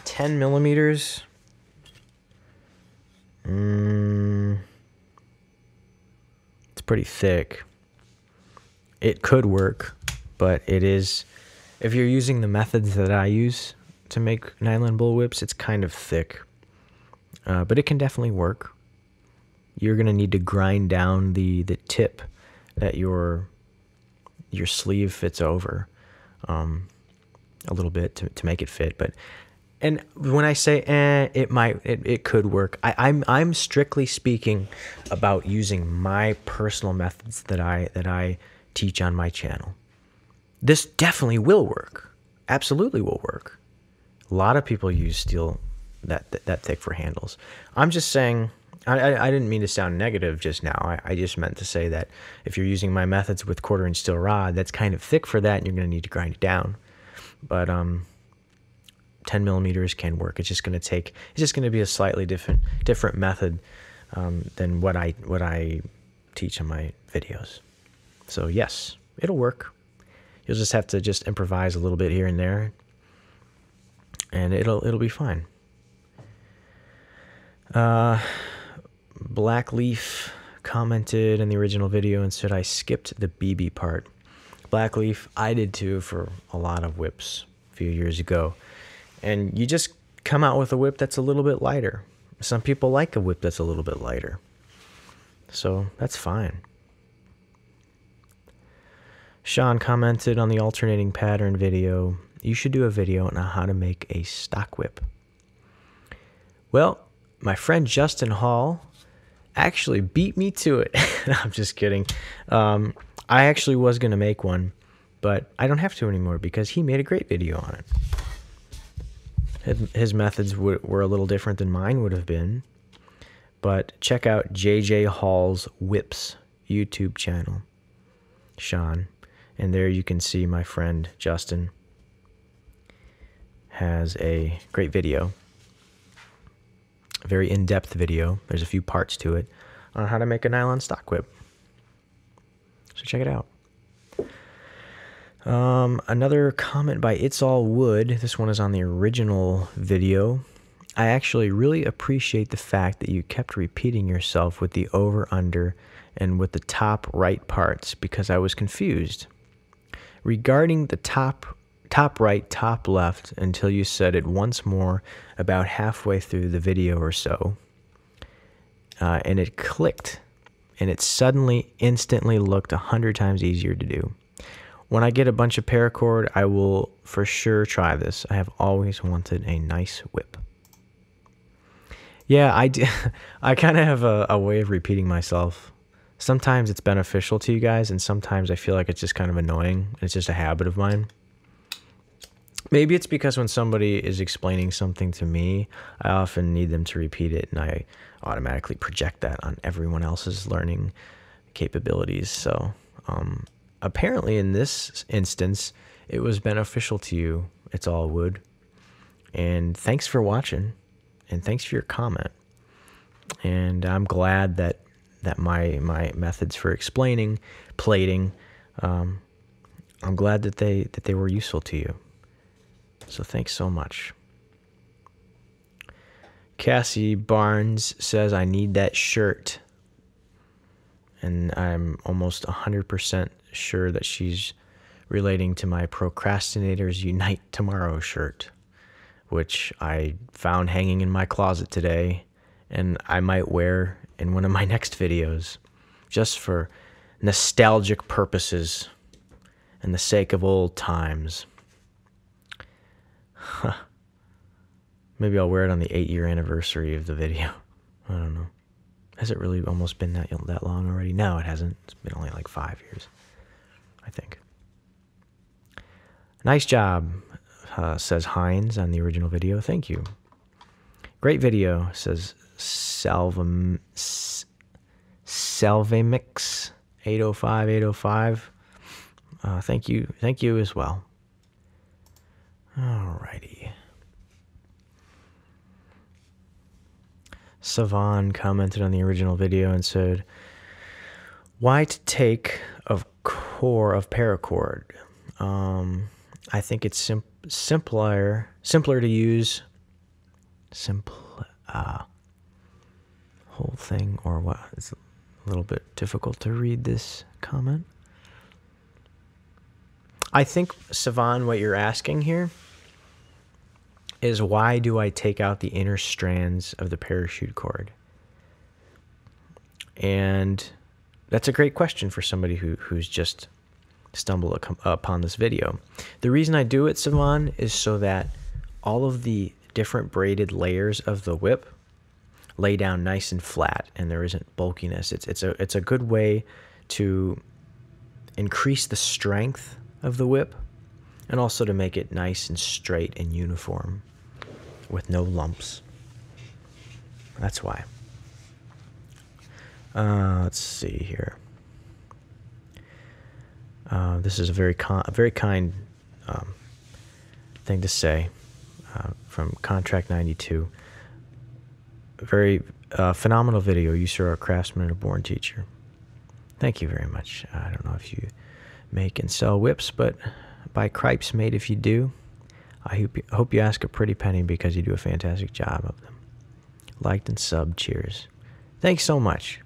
10mm? It's pretty thick. It could work, but it is, if you're using the methods that I use to make nylon bullwhips, it's kind of thick. But it can definitely work. You're going to need to grind down the tip that your sleeve fits over a little bit to make it fit. And when I say it could work, I'm strictly speaking about using my personal methods that I teach on my channel. This definitely will work. Absolutely will work. A lot of people use steel that thick for handles. I'm just saying, I didn't mean to sound negative just now. I just meant to say that if you're using my methods with 1/4-inch steel rod, that's kind of thick for that, and you're going to need to grind it down. But 10mm can work. It's just going to be a slightly different method than what I teach on my videos. So yes, it'll work. You'll just have to just improvise a little bit here and there, and it'll be fine. Blackleaf commented in the original video and said I skipped the BB part. Blackleaf, I did too for a lot of whips a few years ago. And you just come out with a whip that's a little bit lighter. Some people like a whip that's a little bit lighter. So that's fine. Sean commented on the alternating pattern video, you should do a video on how to make a stock whip. Well, my friend Justin Hall actually beat me to it. I'm just kidding. I actually was going to make one, but I don't have to anymore because he made a great video on it. His methods were a little different than mine would have been, but check out JJ Hall's Whips YouTube channel, Sean, and there you can see my friend Justin has a great video. A very in-depth video. There's a few parts to it on how to make a nylon stock whip. So check it out. Another comment by It's All Wood. This one is on the original video. I actually really appreciate the fact that you kept repeating yourself with the over-under and with the top right parts because I was confused. Regarding the top right, top left until you said it once more about halfway through the video or so, and it clicked, and it suddenly, instantly looked 100 times easier to do. When I get a bunch of paracord, I will for sure try this. I have always wanted a nice whip. Yeah, I do. I kind of have a way of repeating myself. Sometimes it's beneficial to you guys, and sometimes I feel like it's just kind of annoying. It's just a habit of mine. Maybe it's because when somebody is explaining something to me, I often need them to repeat it, and I automatically project that on everyone else's learning capabilities. So apparently in this instance, it was beneficial to you. It's all wood. And thanks for watching, and thanks for your comment. And I'm glad that my methods for explaining plating, I'm glad that they were useful to you. So thanks so much. Cassie Barnes says, I need that shirt. And I'm almost 100% sure that she's relating to my Procrastinators Unite Tomorrow shirt, which I found hanging in my closet today, and I might wear in one of my next videos, just for nostalgic purposes and the sake of old times. Huh. Maybe I'll wear it on the 8-year anniversary of the video. I don't know. Has it really almost been that long already? No, it hasn't. It's been only like 5 years, I think. Nice job, says Hines on the original video. Thank you. Great video, says Salvamix 805. Thank you as well. Alrighty. Savan commented on the original video and said, why to take a core of paracord? I think it's simpler to use. Whole thing, or what? It's a little bit difficult to read this comment. I think, Savan, what you're asking here is, why do I take out the inner strands of the parachute cord? And that's a great question for somebody who's just stumbled upon this video. The reason I do it, Savan, is so that all of the different braided layers of the whip lay down nice and flat, and there isn't bulkiness. It's a good way to increase the strength of the whip, and also to make it nice and straight and uniform with no lumps. That's why. Let's see here. This is a very kind thing to say from Contract 92. Very phenomenal video. You, sir, are a craftsman and a born teacher. Thank you very much. I don't know if you make and sell whips, but buy cripes made if you do. I hope you ask a pretty penny because you do a fantastic job of them. Liked and subbed. Cheers. Thanks so much.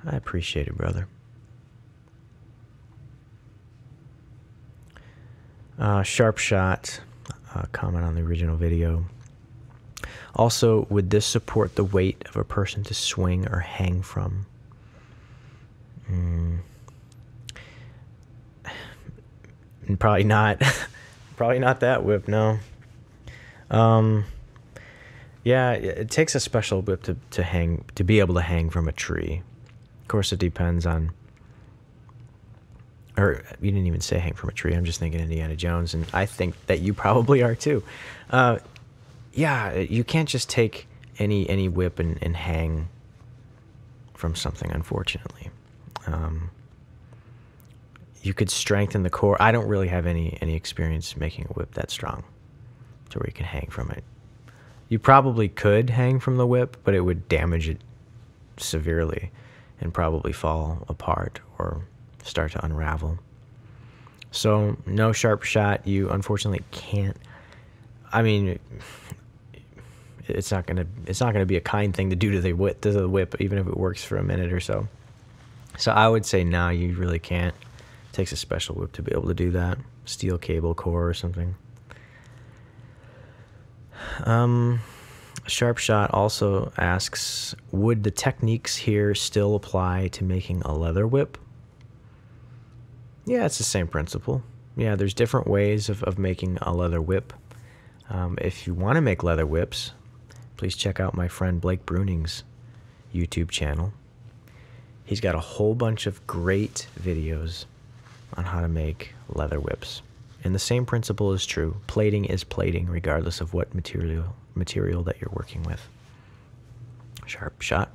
I appreciate it, brother. Sharp Shot, comment on the original video. Also, would this support the weight of a person to swing or hang from? Probably not. Probably not that whip, no. Yeah, it takes a special whip to be able to hang from a tree. Of course, it depends on... Or, you didn't even say hang from a tree. I'm just thinking Indiana Jones, and I think that you probably are too. Yeah, you can't just take any whip and hang from something, unfortunately. You could strengthen the core. I don't really have any experience making a whip that strong to where you can hang from it. You probably could hang from the whip, but it would damage it severely and probably fall apart or start to unravel. So no, Sharp Shot, you unfortunately can't I mean, it's not gonna be a kind thing to do to the whip, even if it works for a minute or so. So I would say no, you really can't. It takes a special whip to be able to do that. Steel cable core or something. Sharp Shot also asks, would the techniques here still apply to making a leather whip? Yeah, it's the same principle. Yeah, there's different ways of making a leather whip. If you want to make leather whips, please check out my friend Blake Bruning's YouTube channel. He's got a whole bunch of great videos on how to make leather whips. And the same principle is true. Plating is plating, regardless of what material that you're working with. Sharp Shot.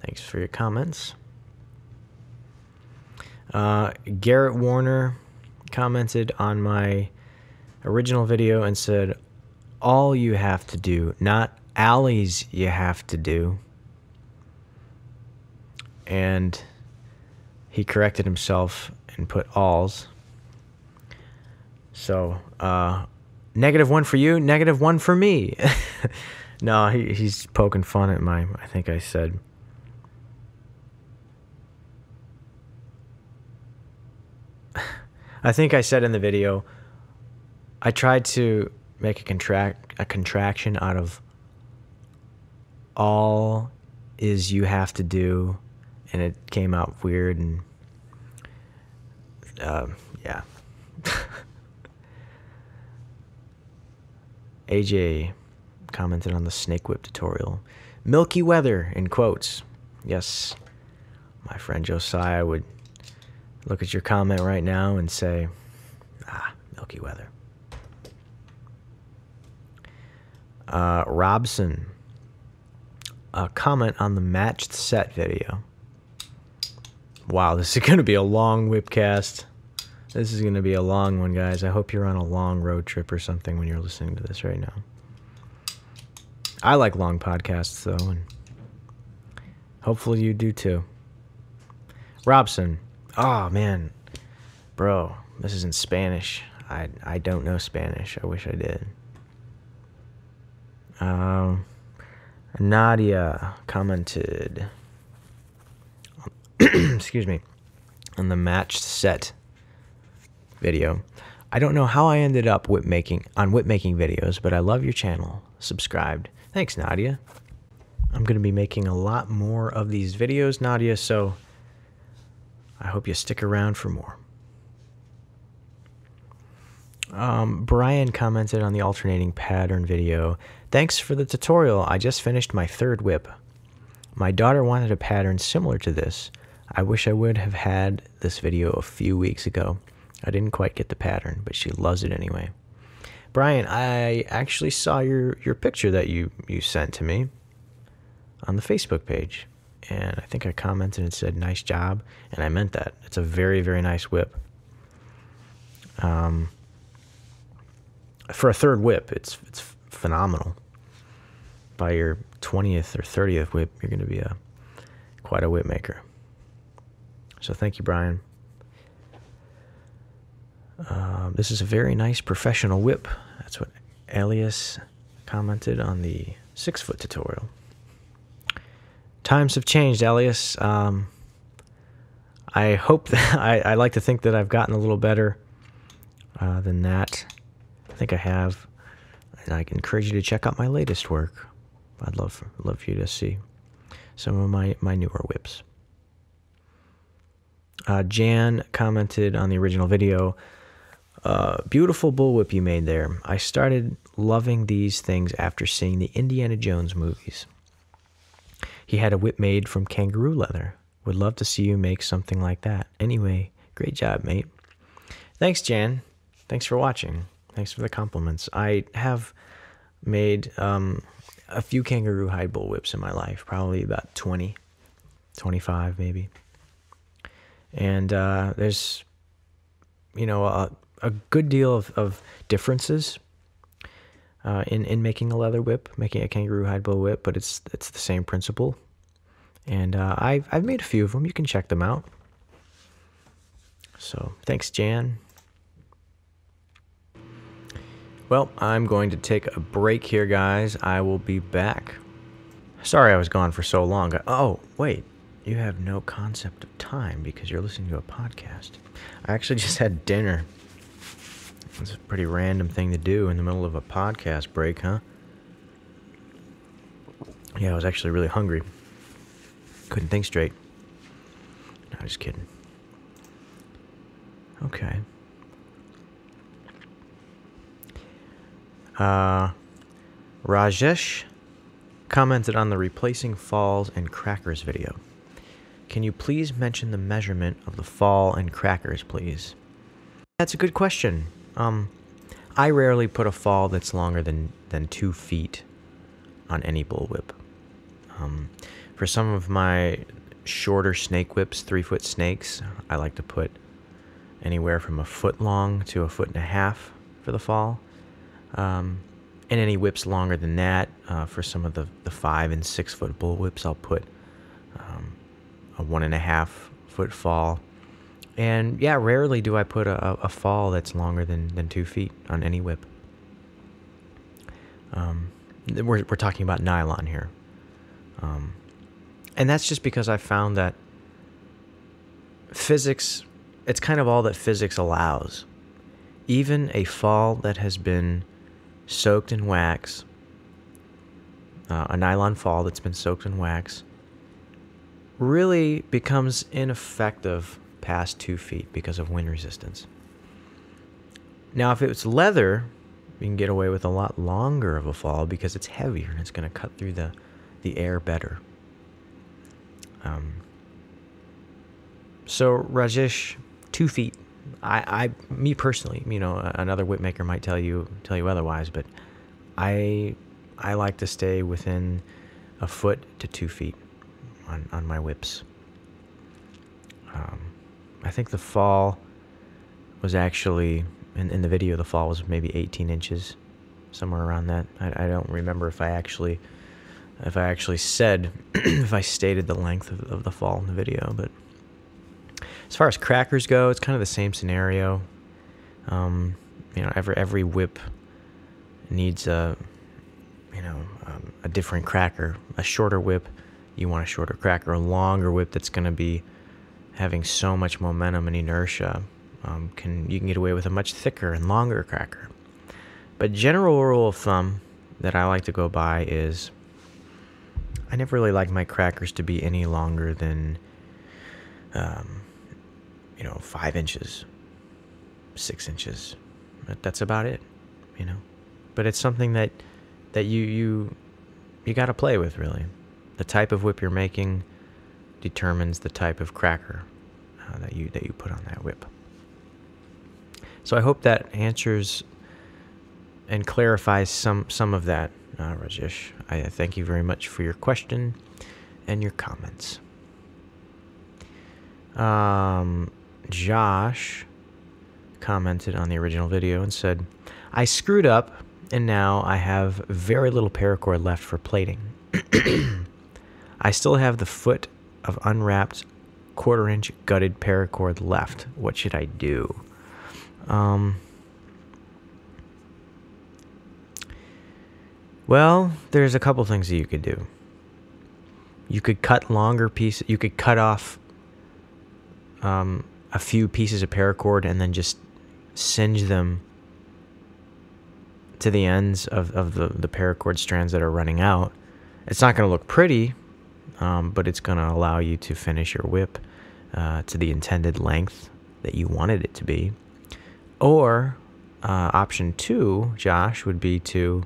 Thanks for your comments. Garrett Warner commented on my original video and said, all you have to do, not alleys you have to do. And he corrected himself and put alls. So, -1 for you, -1 for me. No, he's poking fun at I think I said. I think I said in the video, I tried to make a contraction out of all is you have to do, and it came out weird, and yeah. AJ commented on the snake whip tutorial. Milky weather, in quotes. Yes, my friend Josiah would look at your comment right now and say, Milky weather. Robson, a comment on the matched set video. Wow, this is going to be a long WhipCast. This is going to be a long one, guys. I hope you're on a long road trip or something when you're listening to this right now. I like long podcasts, though, and hopefully you do, too. Robson. Oh, man. Bro, this is in Spanish. I don't know Spanish. I wish I did. Nadia commented, excuse me, on the matched set video. I don't know how I ended up whip making videos, but I love your channel. Subscribed. Thanks, Nadia. I'm going to be making a lot more of these videos, Nadia, so I hope you stick around for more. Brian commented on the alternating pattern video. Thanks for the tutorial. I just finished my 3rd whip. My daughter wanted a pattern similar to this. I wish I would have had this video a few weeks ago. I didn't quite get the pattern, but she loves it anyway. Brian, I actually saw your picture that you sent to me on the Facebook page. And I think I commented and said, nice job. And I meant that. It's a very, very nice whip. For a 3rd whip, it's phenomenal. By your 20th or 30th whip, you're going to be quite a whip maker. So thank you, Brian. This is a very nice professional whip. That's what Elias commented on the 6-foot tutorial. Times have changed, Elias. I hope that I like to think that I've gotten a little better than that. I think I have, and I encourage you to check out my latest work. I'd love for you to see some of my newer whips. Jan commented on the original video, beautiful bullwhip you made there. I started loving these things after seeing the Indiana Jones movies. He had a whip made from kangaroo leather. Would love to see you make something like that. Anyway, great job, mate. Thanks, Jan. Thanks for watching. Thanks for the compliments. I have made a few kangaroo hide bullwhips in my life, probably about 20, 25 maybe. And there's, you know, a good deal of differences in making a leather whip, making a kangaroo hide bullwhip, but it's the same principle. And I've made a few of them. You can check them out. So thanks, Jan. Well, I'm going to take a break here, guys. I will be back. Sorry I was gone for so long. Oh, wait. You have no concept of time because you're listening to a podcast. I actually just had dinner. It's a pretty random thing to do in the middle of a podcast break, huh? Yeah, I was actually really hungry. Couldn't think straight. No, just kidding. Okay. Rajesh commented on the replacing falls and crackers video. Can you please mention the measurement of the fall and crackers, please? That's a good question. I rarely put a fall that's longer than 2 feet on any bullwhip. For some of my shorter snake whips, 3-foot snakes, I like to put anywhere from 1 foot long to 1.5 feet for the fall. And any whips longer than that, for some of the 5 and 6 foot bullwhips, I'll put a 1.5 foot fall. And yeah, rarely do I put a fall that's longer than 2 feet on any whip. We're talking about nylon here. And that's just because I found that physics, it's kind of all that physics allows. Even a fall that has been soaked in wax, a nylon fall that's been soaked in wax, really becomes ineffective past 2 feet because of wind resistance. Now, if it's leather, you can get away with a lot longer of a fall because it's heavier and it's going to cut through the air better. So Rajesh, 2 feet. Me personally, another whip maker might tell you otherwise, but I like to stay within 1 foot to 2 feet on my whips. I think the fall was actually in the video. The fall was maybe 18 inches, somewhere around that. I don't remember if I actually said if I stated the length of the fall in the video, but as far as crackers go, it's kind of the same scenario. Every whip needs a different cracker. A shorter whip, you want a shorter cracker. A longer whip that's going to be having so much momentum and inertia, you can get away with a much thicker and longer cracker. But general rule of thumb that I like to go by is I never really like my crackers to be any longer than 5 inches, 6 inches. That's about it, But it's something that you got to play with, really. The type of whip you're making determines the type of cracker that you put on that whip. So I hope that answers and clarifies some of that, Rajesh. I thank you very much for your question and your comments. Josh commented on the original video and said, I screwed up and now I have very little paracord left for plating. I still have the foot of unwrapped 1/4 inch gutted paracord left. What should I do? Well, there's a couple things that you could do. You could cut longer pieces. You could cut off a few pieces of paracord and then just singe them to the ends of the paracord strands that are running out. It's not going to look pretty, but it's going to allow you to finish your whip to the intended length that you wanted it to be. Or option 2, Josh, would be to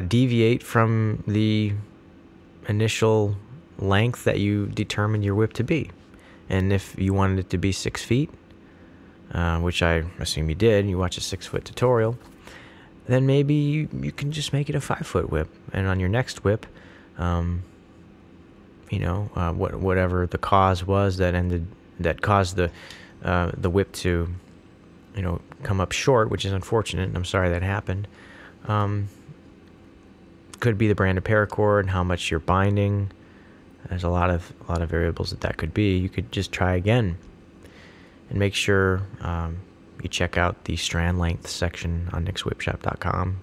deviate from the initial length that you determined your whip to be. And if you wanted it to be 6 feet, which I assume you did, you watch a 6-foot tutorial, then maybe you can just make it a 5-foot whip. And on your next whip, whatever the cause was that caused the whip to, come up short, which is unfortunate, and I'm sorry that happened. Could be the brand of paracord, how much you're binding. There's a lot of variables that could be. You could just try again and make sure you check out the strand length section on nickswhipshop.com.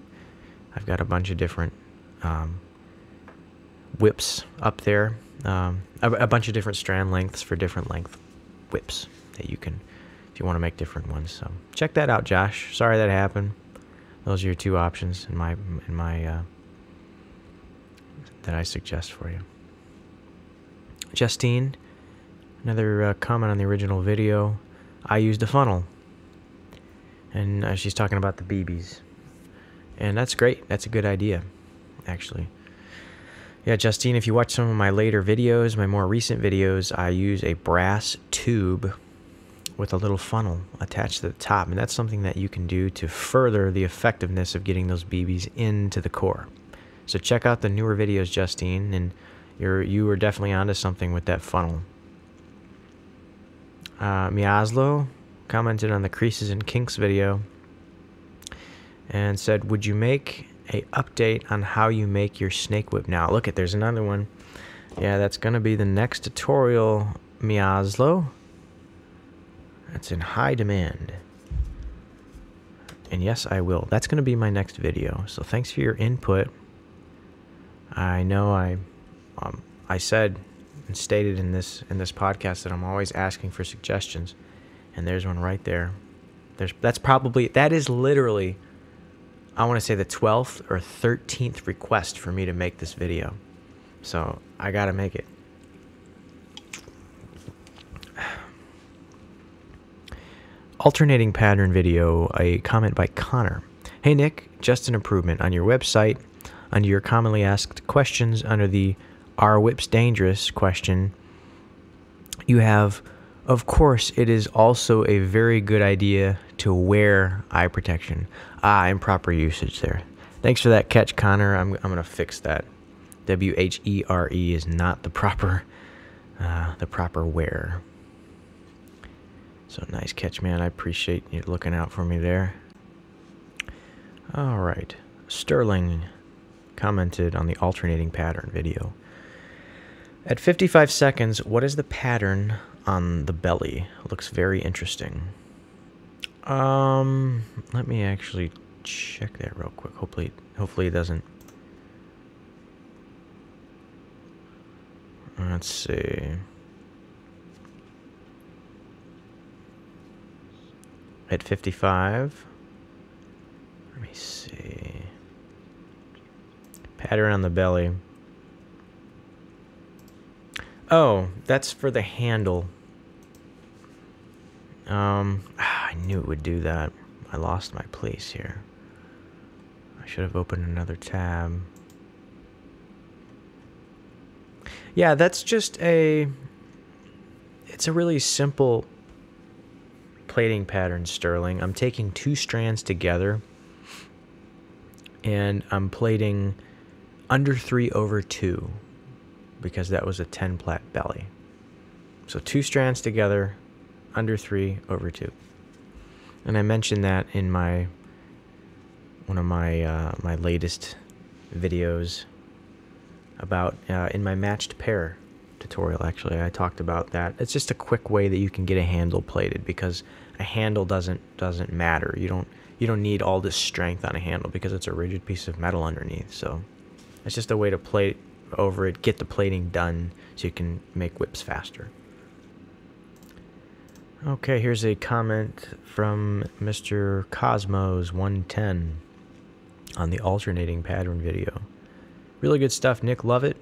I've got a bunch of different whips up there, a bunch of different strand lengths for different length whips that you can, if you want to make different ones. So check that out, Josh. Sorry that happened. Those are your two options in my that I suggest for you. Justine, another comment on the original video. I used a funnel, and she's talking about the BBs, and that's great. That's a good idea, actually. Yeah, Justine, if you watch some of my later videos, my more recent videos, I use a brass tube with a little funnel attached to the top, and that's something that you can do to further the effectiveness of getting those BBs into the core. So check out the newer videos, Justine, and you were definitely onto something with that funnel. Miaslo commented on the creases and kinks video and said, would you make a update on how you make your snake whip now? Look, there's another one. Yeah, that's going to be the next tutorial, Miaslo. That's in high demand. And yes, I will. That's going to be my next video. So thanks for your input. I know I said and stated in this podcast that I'm always asking for suggestions, and there's one right there. That is literally, I want to say, the 12th or 13th request for me to make this video. So I gotta make it. Alternating pattern video, a comment by Connor. Hey Nick, just an improvement on your website. Under your commonly asked questions, under the "Are whips dangerous?" question, you have, of course, it is also a very good idea to wear eye protection. Improper usage there. Thanks for that catch, Connor. I'm gonna fix that. WHERE is not the proper wear. So nice catch, man. I appreciate you looking out for me there. All right, Sterling commented on the alternating pattern video. At 55 seconds, what is the pattern on the belly? Looks very interesting. Let me actually check that real quick. Hopefully it doesn't. Let's see. At 55. Let me see. Pattern on the belly. Oh, that's for the handle. I knew it would do that. I lost my place here. I should have opened another tab. Yeah, that's just it's a really simple plating pattern, Sterling. I'm taking two strands together, and I'm plating under 3/2 because that was a 10 plat belly. So two strands together, under 3/2. And I mentioned that in one of my my latest videos about in my matched pair tutorial. Actually, I talked about that. It's just a quick way that you can get a handle plated, because a handle doesn't matter. You don't need all this strength on a handle because it's a rigid piece of metal underneath. So it's just a way to plate over it, get the plating done so you can make whips faster. Okay, here's a comment from Mr. Cosmos110 on the alternating pattern video. Really good stuff, Nick. Love it.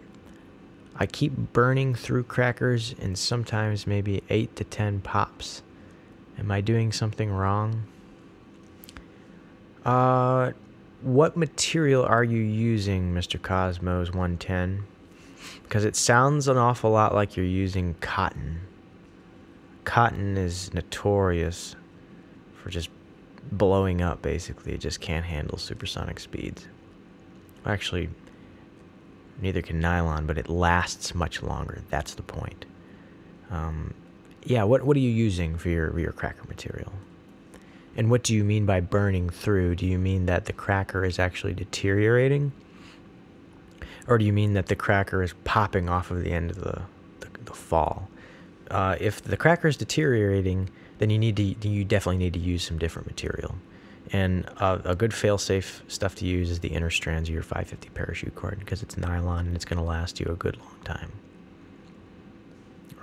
I keep burning through crackers and sometimes maybe 8 to 10 pops. Am I doing something wrong? What material are you using, Mr. Cosmos110? Because it sounds an awful lot like you're using cotton. Cotton is notorious for just blowing up, basically. It just can't handle supersonic speeds. Actually, neither can nylon, but it lasts much longer. That's the point. Yeah, what are you using for your cracker material? And what do you mean by burning through? Do you mean that the cracker is actually deteriorating? Or do you mean that the cracker is popping off of the end of the fall? if the cracker is deteriorating, then you definitely need to use some different material. And a good fail-safe stuff to use is the inner strands of your 550 parachute cord, because it's nylon and it's going to last you a good long time,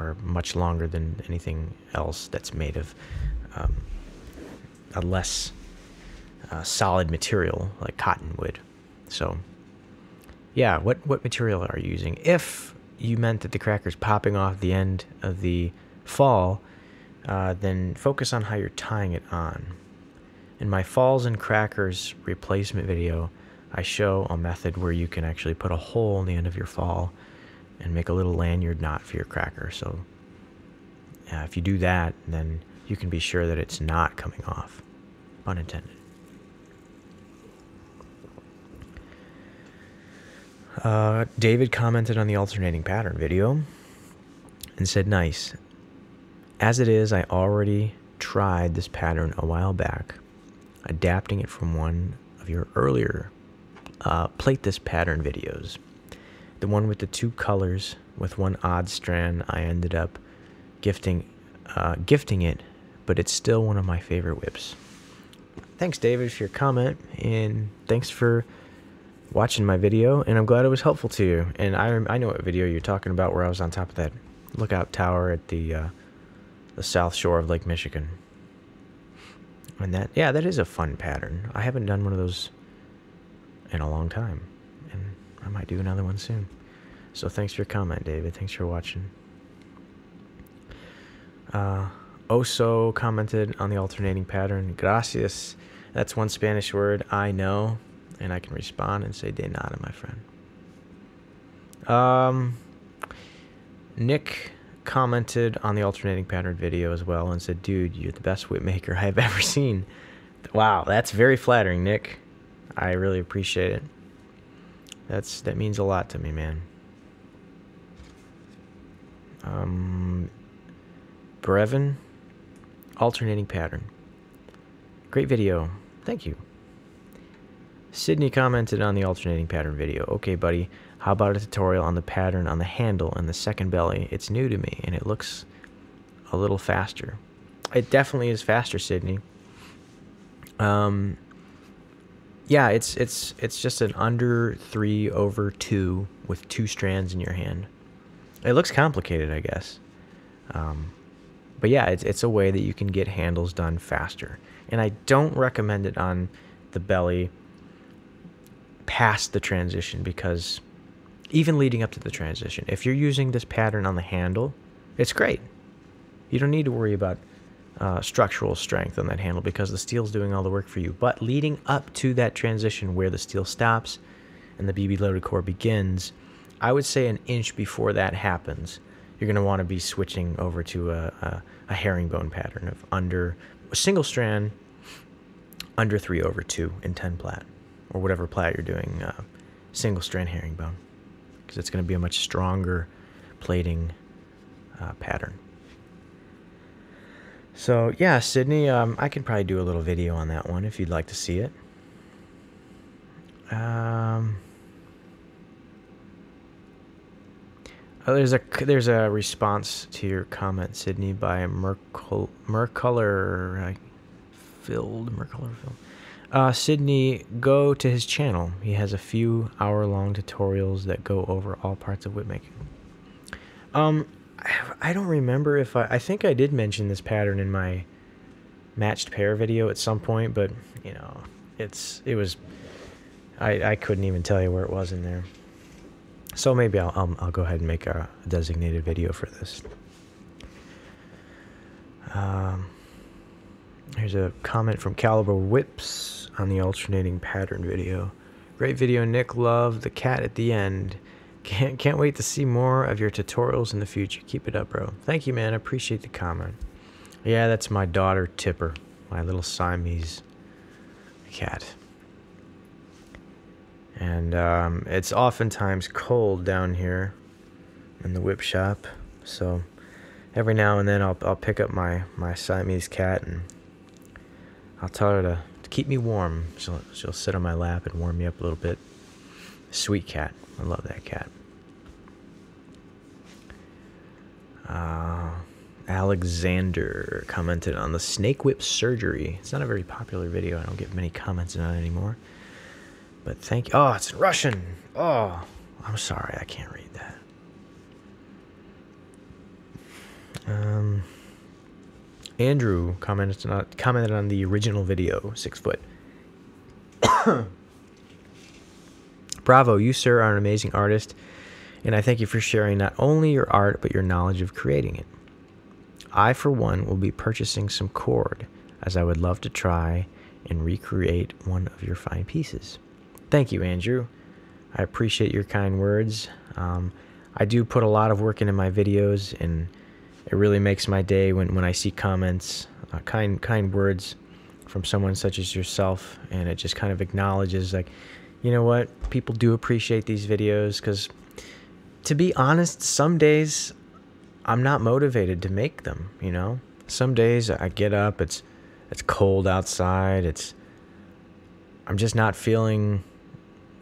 or much longer than anything else that's made of a less solid material like cotton would. So yeah, what material are you using? If you meant that the cracker's popping off the end of the fall, then focus on how you're tying it on. In my falls and crackers replacement video, I show a method where you can actually put a hole in the end of your fall and make a little lanyard knot for your cracker. So if you do that, then you can be sure that it's not coming off. Pun intended. David commented on the alternating pattern video and said, nice. As it is, I already tried this pattern a while back, adapting it from one of your earlier plate this pattern videos. The one with the 2 colors with one odd strand. I ended up gifting it, but it's still one of my favorite whips. Thanks, David, for your comment, and thanks for watching my video, and I'm glad it was helpful to you. And I know what video you're talking about, where I was on top of that lookout tower at the south shore of Lake Michigan. And that is a fun pattern. I haven't done one of those in a long time, and I might do another one soon. So thanks for your comment, David. Thanks for watching. Oso commented on the alternating pattern. Gracias. That's one Spanish word I know, and I can respond and say de nada, my friend. Nick commented on the alternating pattern video as well and said, dude, you're the best whip maker I've ever seen. Wow, that's very flattering, Nick. I really appreciate it. That means a lot to me, man. Brevin, alternating pattern. Great video. Thank you. Sydney commented on the alternating pattern video. Okay, buddy, how about a tutorial on the pattern on the handle and the second belly? It's new to me, and it looks a little faster. It definitely is faster, Sydney. Yeah, it's just an under 3/2 with 2 strands in your hand. It looks complicated, I guess. But yeah, it's a way that you can get handles done faster. And I don't recommend it on the belly past the transition, because even leading up to the transition, if you're using this pattern on the handle, it's great. You don't need to worry about structural strength on that handle, because the steel's doing all the work for you. But leading up to that transition where the steel stops and the BB loaded core begins, I would say an inch before that happens, you're going to want to be switching over to a herringbone pattern of under a single strand, under 3/2 in 10 plat, or whatever plat you're doing, single strand herringbone, because it's going to be a much stronger plating pattern. So yeah, Sydney, I could probably do a little video on that one if you'd like to see it. There's a response to your comment, Sydney, by Mercolor Filled. Sydney, go to his channel. He has a few hour-long tutorials that go over all parts of whip making. I don't remember if I think I did mention this pattern in my matched pair video at some point, but you know, I couldn't even tell you where it was in there. So maybe I'll go ahead and make a designated video for this. Here's a comment from Caliber Whips on the alternating pattern video. Great video, Nick. Love the cat at the end. Can't wait to see more of your tutorials in the future. Keep it up, bro. Thank you, man. I appreciate the comment. Yeah, that's my daughter, Tipper, my little Siamese cat. And it's oftentimes cold down here in the whip shop, so every now and then I'll pick up my Siamese cat and I'll tell her to keep me warm. She'll sit on my lap and warm me up a little bit. Sweet cat. I love that cat. Alexander commented on the snake whip surgery. It's not a very popular video. I don't get many comments on it anymore. But thank you. Oh, it's in Russian. Oh, I'm sorry. I can't read that. Andrew commented on the original video, 6 foot. Bravo, you, sir, are an amazing artist, and I thank you for sharing not only your art, but your knowledge of creating it. I, for one, will be purchasing some cord, as I would love to try and recreate one of your fine pieces. Thank you, Andrew. I appreciate your kind words. I do put a lot of work into my videos, and it really makes my day when I see comments, kind words from someone such as yourself, and it just kind of acknowledges, like, you know what, people do appreciate these videos, because to be honest, some days I'm not motivated to make them, you know? Some days I get up, it's cold outside, I'm just not feeling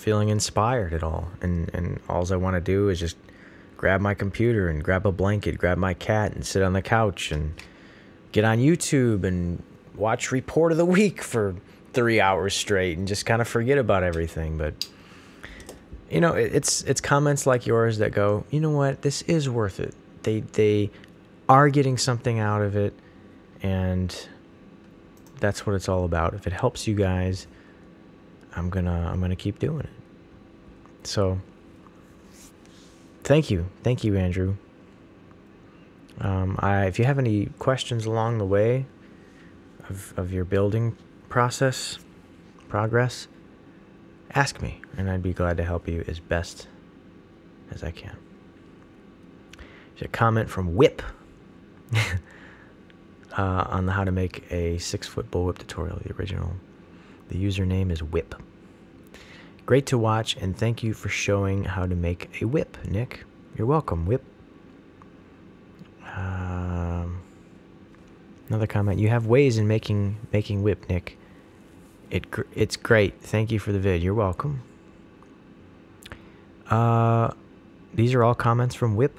inspired at all, and all I want to do is just grab my computer and grab a blanket, grab my cat and sit on the couch and get on YouTube and watch Report of the Week for 3 hours straight and just kind of forget about everything. But you know, it's comments like yours that go, you know what, this is worth it. They are getting something out of it, and that's what it's all about. If it helps you guys, I'm gonna keep doing it. So thank you, Andrew. If you have any questions along the way of your building progress, ask me, and I'd be glad to help you as best as I can. There's a comment from Whip on how to make a 6 foot bullwhip tutorial. The original, the username is Whip. Great to watch, and thank you for showing how to make a whip, Nick. You're welcome, Whip. Another comment. You have ways in making whip, Nick. It's great. Thank you for the vid. You're welcome. These are all comments from Whip.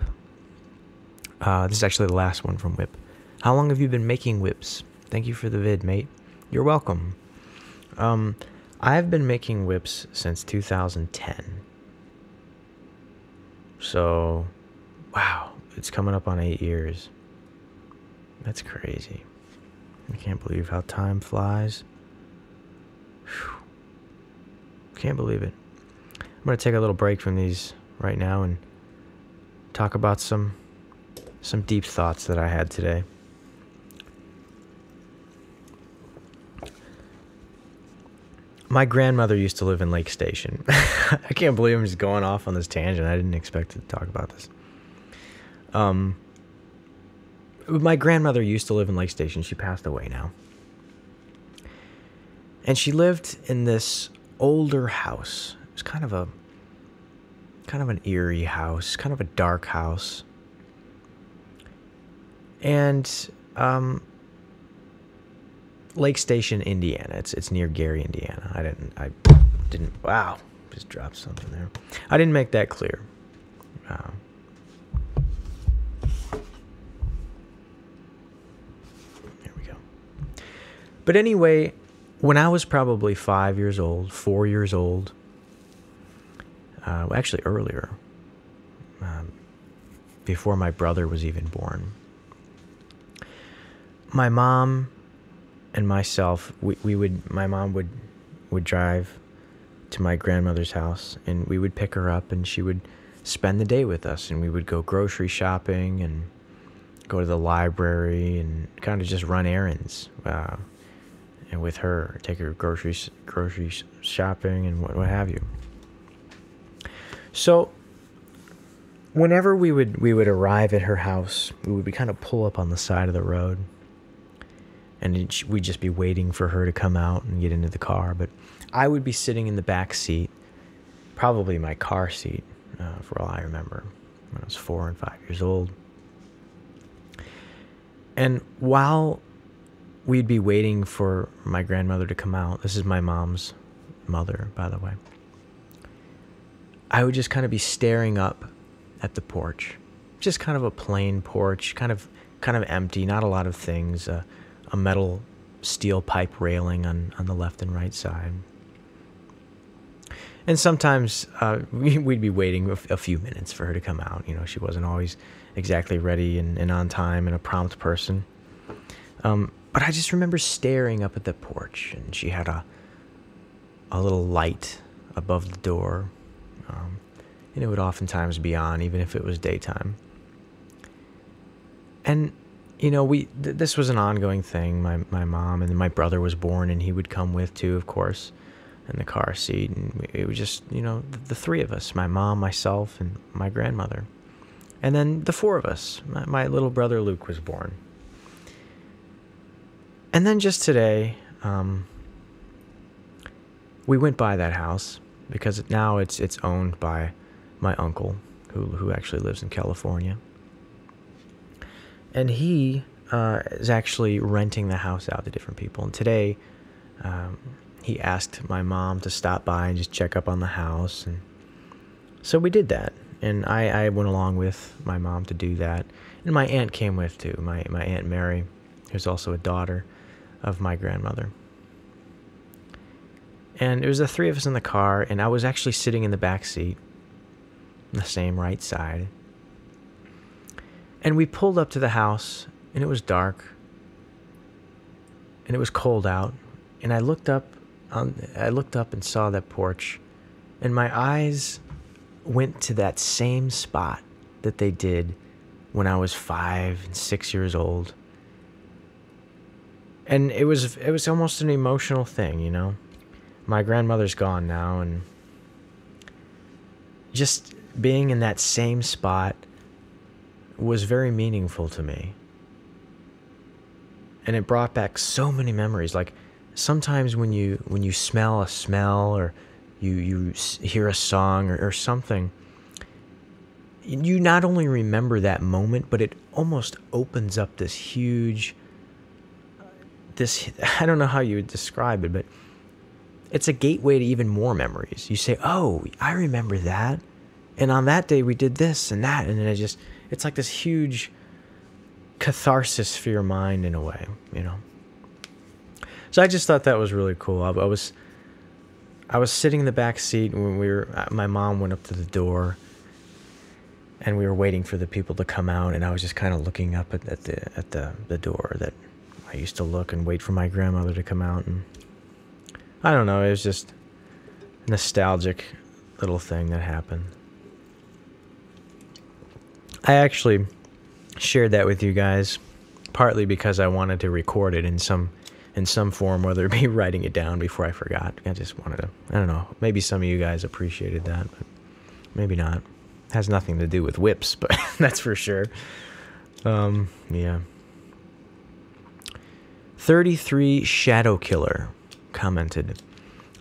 This is actually the last one from Whip. How long have you been making whips? Thank you for the vid, mate. You're welcome. I've been making whips since 2010. So, wow, it's coming up on 8 years. That's crazy. I can't believe how time flies. Whew. Can't believe it. I'm going to take a little break from these right now and talk about some deep thoughts that I had today. My grandmother used to live in Lake Station. I can't believe I'm just going off on this tangent. I didn't expect to talk about this. My grandmother used to live in Lake Station. She passed away now. And she lived in this older house. It was kind of an eerie house, kind of a dark house. And Lake Station, Indiana. It's near Gary, Indiana. I didn't. Wow, just dropped something there. I didn't make that clear. There we go. But anyway, when I was probably 5 years old, 4 years old, actually earlier, before my brother was even born, my mom and myself, my mom would drive to my grandmother's house, and we would pick her up, and she would spend the day with us, and we would go grocery shopping and go to the library and kind of just run errands, and with her, take her grocery shopping and what have you. So whenever we would arrive at her house, we would kind of pull up on the side of the road, and we'd just be waiting for her to come out and get into the car. But I would be sitting in the back seat, probably my car seat, for all I remember, when I was 4 and 5 years old. And while we'd be waiting for my grandmother to come out, this is my mom's mother, by the way, I would just kind of be staring up at the porch. Just kind of a plain porch, kind of kind of empty, not a lot of things. A metal steel pipe railing on the left and right side. And sometimes we'd be waiting a few minutes for her to come out. You know, she wasn't always exactly ready and on time and a prompt person. But I just remember staring up at the porch, and she had a little light above the door. And it would oftentimes be on, even if it was daytime. And, you know, this was an ongoing thing. My mom and my brother was born, and he would come with too, of course, in the car seat. And it was just, you know, the three of us, my mom, myself, and my grandmother. And then the four of us. My little brother Luke was born. And then just today, we went by that house because now it's owned by my uncle, who actually lives in California. And he is actually renting the house out to different people. And today, he asked my mom to stop by and just check up on the house. And so we did that. And I went along with my mom to do that. And my aunt came with too, my Aunt Mary, who's also a daughter of my grandmother. And it was the three of us in the car, and I was actually sitting in the back seat, the same right side. And we pulled up to the house, and it was dark, and it was cold out. And I looked up and saw that porch, and my eyes went to that same spot that they did when I was 5 and 6 years old. And it was almost an emotional thing, you know. My grandmother's gone now, and just being in that same spot was very meaningful to me. And it brought back so many memories. Like sometimes when you smell a smell, or you hear a song or something, you not only remember that moment, but it almost opens up this huge, I don't know how you would describe it, but it's a gateway to even more memories. You say, oh, I remember that. And on that day we did this and that. And then it's like this huge catharsis for your mind in a way, you know. So I just thought that was really cool. I was sitting in the back seat when my mom went up to the door, and we were waiting for the people to come out, and I was just kind of looking up at the door that I used to look and wait for my grandmother to come out. And I don't know, it was just a nostalgic little thing that happened. I actually shared that with you guys partly because I wanted to record it in some form, whether it be writing it down before I forgot. I just wanted to, I don't know, maybe some of you guys appreciated that, but maybe not. It has nothing to do with whips, but that's for sure. Yeah. 33 Shadow Killer commented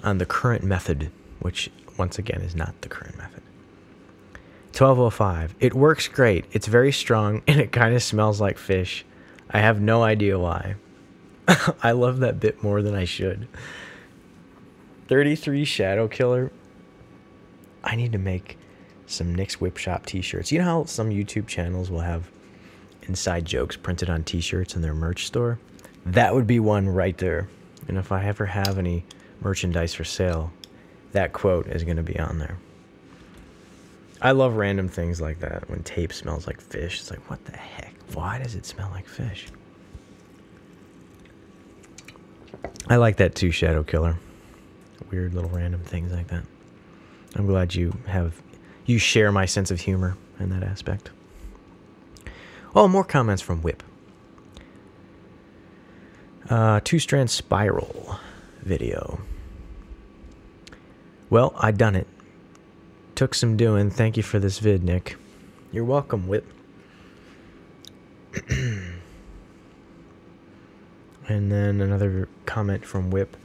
on the current method, which once again is not the current method. 1205. It works great. It's very strong, and it kind of smells like fish. I have no idea why. I love that bit more than I should. 33 Shadow Killer. I need to make some Nick's Whip Shop t-shirts. You know how some YouTube channels will have inside jokes printed on t-shirts in their merch store? That would be one right there. And if I ever have any merchandise for sale, that quote is going to be on there. I love random things like that. When tape smells like fish, it's like, what the heck? Why does it smell like fish? I like that too, Shadow Killer. Weird little random things like that. I'm glad you share my sense of humor in that aspect. Oh, more comments from Whip. 2-strand spiral video. Well, I done it. Took some doing. Thank you for this vid, Nick. You're welcome, Whip. And then another comment from Whip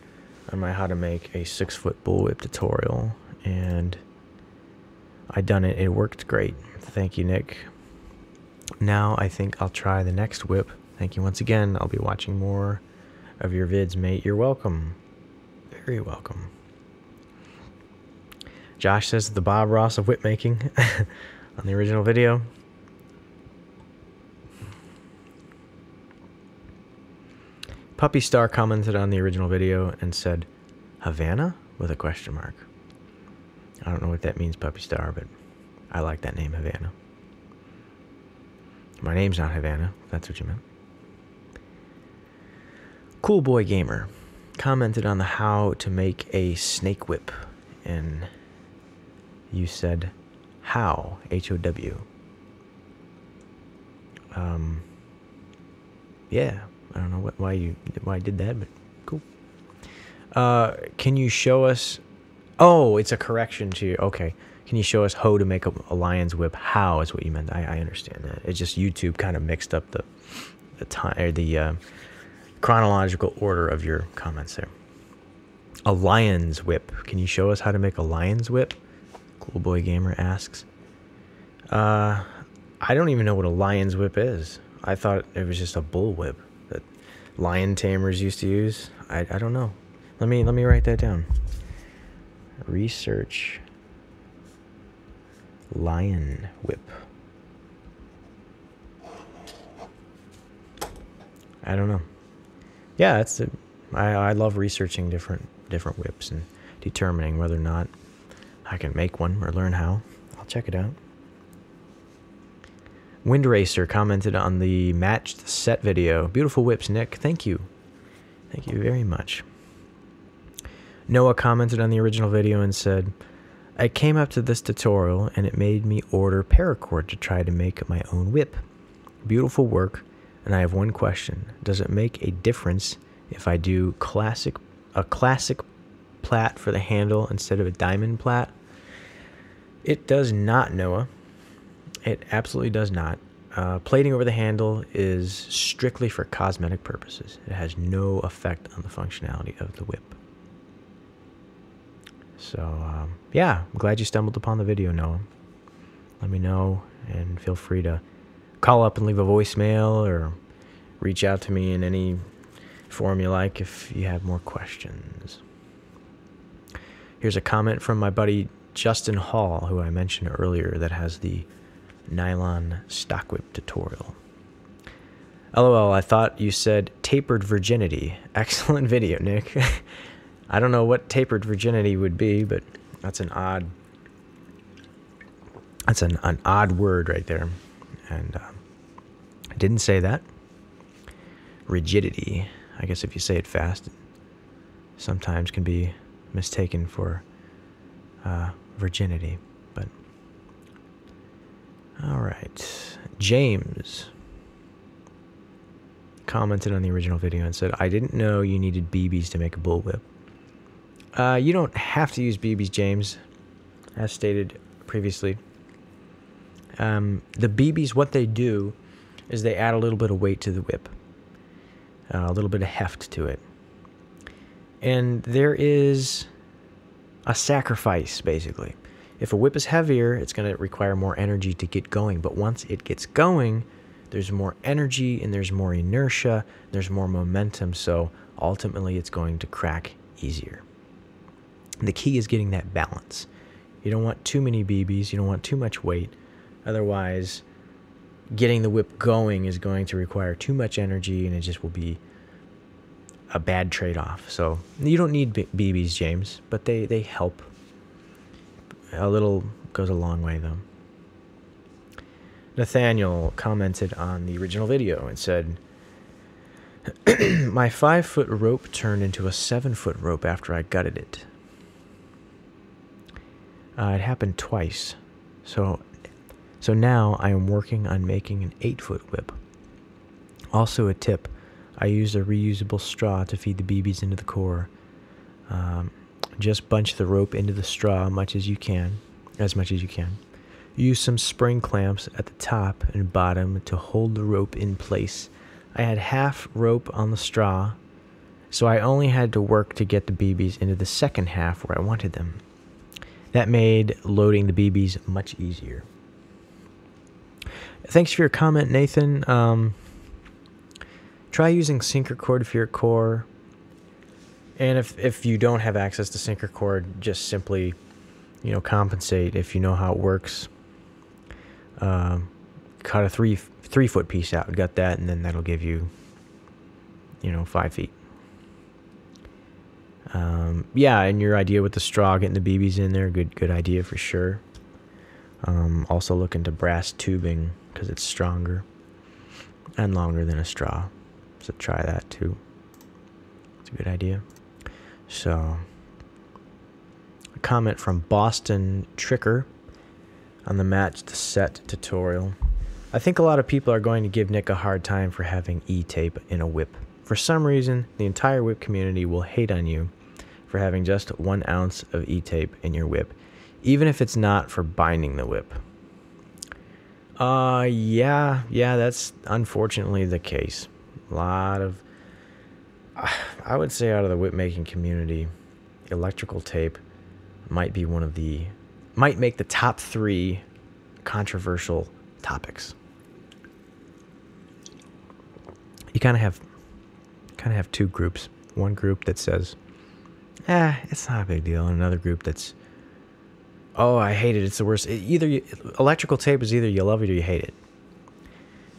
on my how to make a 6-foot bullwhip tutorial. And I done it. It worked great. Thank you, Nick. Now I think I'll try the next whip. Thank you once again. I'll be watching more of your vids, mate. You're welcome. Very welcome. Josh says the Bob Ross of whip making on the original video. Puppy Star commented on the original video and said, Havana? With a question mark. I don't know what that means, Puppy Star, but I like that name, Havana. My name's not Havana, if that's what you meant. Cool Boy Gamer commented on the how to make a snake whip, and you said, how? H-O-W. Yeah, I don't know why I did that, but cool. Can you show us? Oh, it's a correction to okay. Can you show us how to make a lion's whip? How is what you meant. I understand that. It's just YouTube kind of mixed up the time or the chronological order of your comments there. A lion's whip. Can you show us how to make a lion's whip? Cool Boy Gamer asks. I don't even know what a lion's whip is. I thought it was just a bullwhip that lion tamers used to use. I don't know. Let me write that down. Research lion whip. I don't know. Yeah, that's it. I love researching different whips and determining whether or not I can make one or learn how. I'll check it out. Wind Racer commented on the matched set video. Beautiful whips, Nick. Thank you. Thank you very much. Noah commented on the original video and said, I came up to this tutorial and it made me order Paracord to try to make my own whip. Beautiful work, and I have one question. Does it make a difference if I do a classic plat for the handle instead of a diamond plat? It does not, Noah. It absolutely does not. Plating over the handle is strictly for cosmetic purposes. It has no effect on the functionality of the whip. So, yeah, I'm glad you stumbled upon the video, Noah. Let me know, and feel free to call up and leave a voicemail or reach out to me in any form you like if you have more questions. Here's a comment from my buddy Justin Hall, who I mentioned earlier, that has the nylon stock whip tutorial. LOL, I thought you said tapered virginity. Excellent video, Nick. I don't know what tapered virginity would be, but that's an odd word right there. And I didn't say that. Rigidity, I guess if you say it fast, it sometimes can be mistaken for virginity. But all right, James commented on the original video and said, I didn't know you needed BBs to make a bullwhip. You don't have to use BBs, James, as stated previously. The BBs, what they do is they add a little bit of weight to the whip, a little bit of heft to it. And there is a sacrifice, basically. If a whip is heavier, it's going to require more energy to get going. But once it gets going, there's more energy and there's more inertia, there's more momentum. So ultimately, it's going to crack easier. The key is getting that balance. You don't want too many BBs. You don't want too much weight. Otherwise, getting the whip going is going to require too much energy, and it just will be a bad trade-off. So you don't need BBs, James, but they help. A little goes a long way, though. Nathaniel commented on the original video and said, my 5-foot rope turned into a 7-foot rope after I gutted it. It happened twice. So now I am working on making an 8-foot whip. Also a tip, I used a reusable straw to feed the BBs into the core. Just bunch the rope into the straw as much as you can. Use some spring clamps at the top and bottom to hold the rope in place. I had half rope on the straw, so I only had to work to get the BBs into the second half where I wanted them. That made loading the BBs much easier. Thanks for your comment, Nathan. Try using sinker cord for your core. And if you don't have access to sinker cord, just simply, compensate if you know how it works. Cut a three foot piece out, gut that, and then that'll give you you know, 5 feet. Yeah, and your idea with the straw, getting the BBs in there, good idea for sure. Also look into brass tubing because it's stronger and longer than a straw. So try that too. It's a good idea. So, a comment from Boston Tricker on the matched set tutorial. I think a lot of people are going to give Nick a hard time for having E-tape in a whip. For some reason, the entire whip community will hate on you for having just 1 ounce of E-tape in your whip, even if it's not for binding the whip. Yeah, that's unfortunately the case. A lot of, I would say out of the whip making community, electrical tape might be might make the top 3 controversial topics. You kind of have 2 groups. One group that says, it's not a big deal, and another group that's, oh, I hate it, it's the worst. Electrical tape is either you love it or you hate it.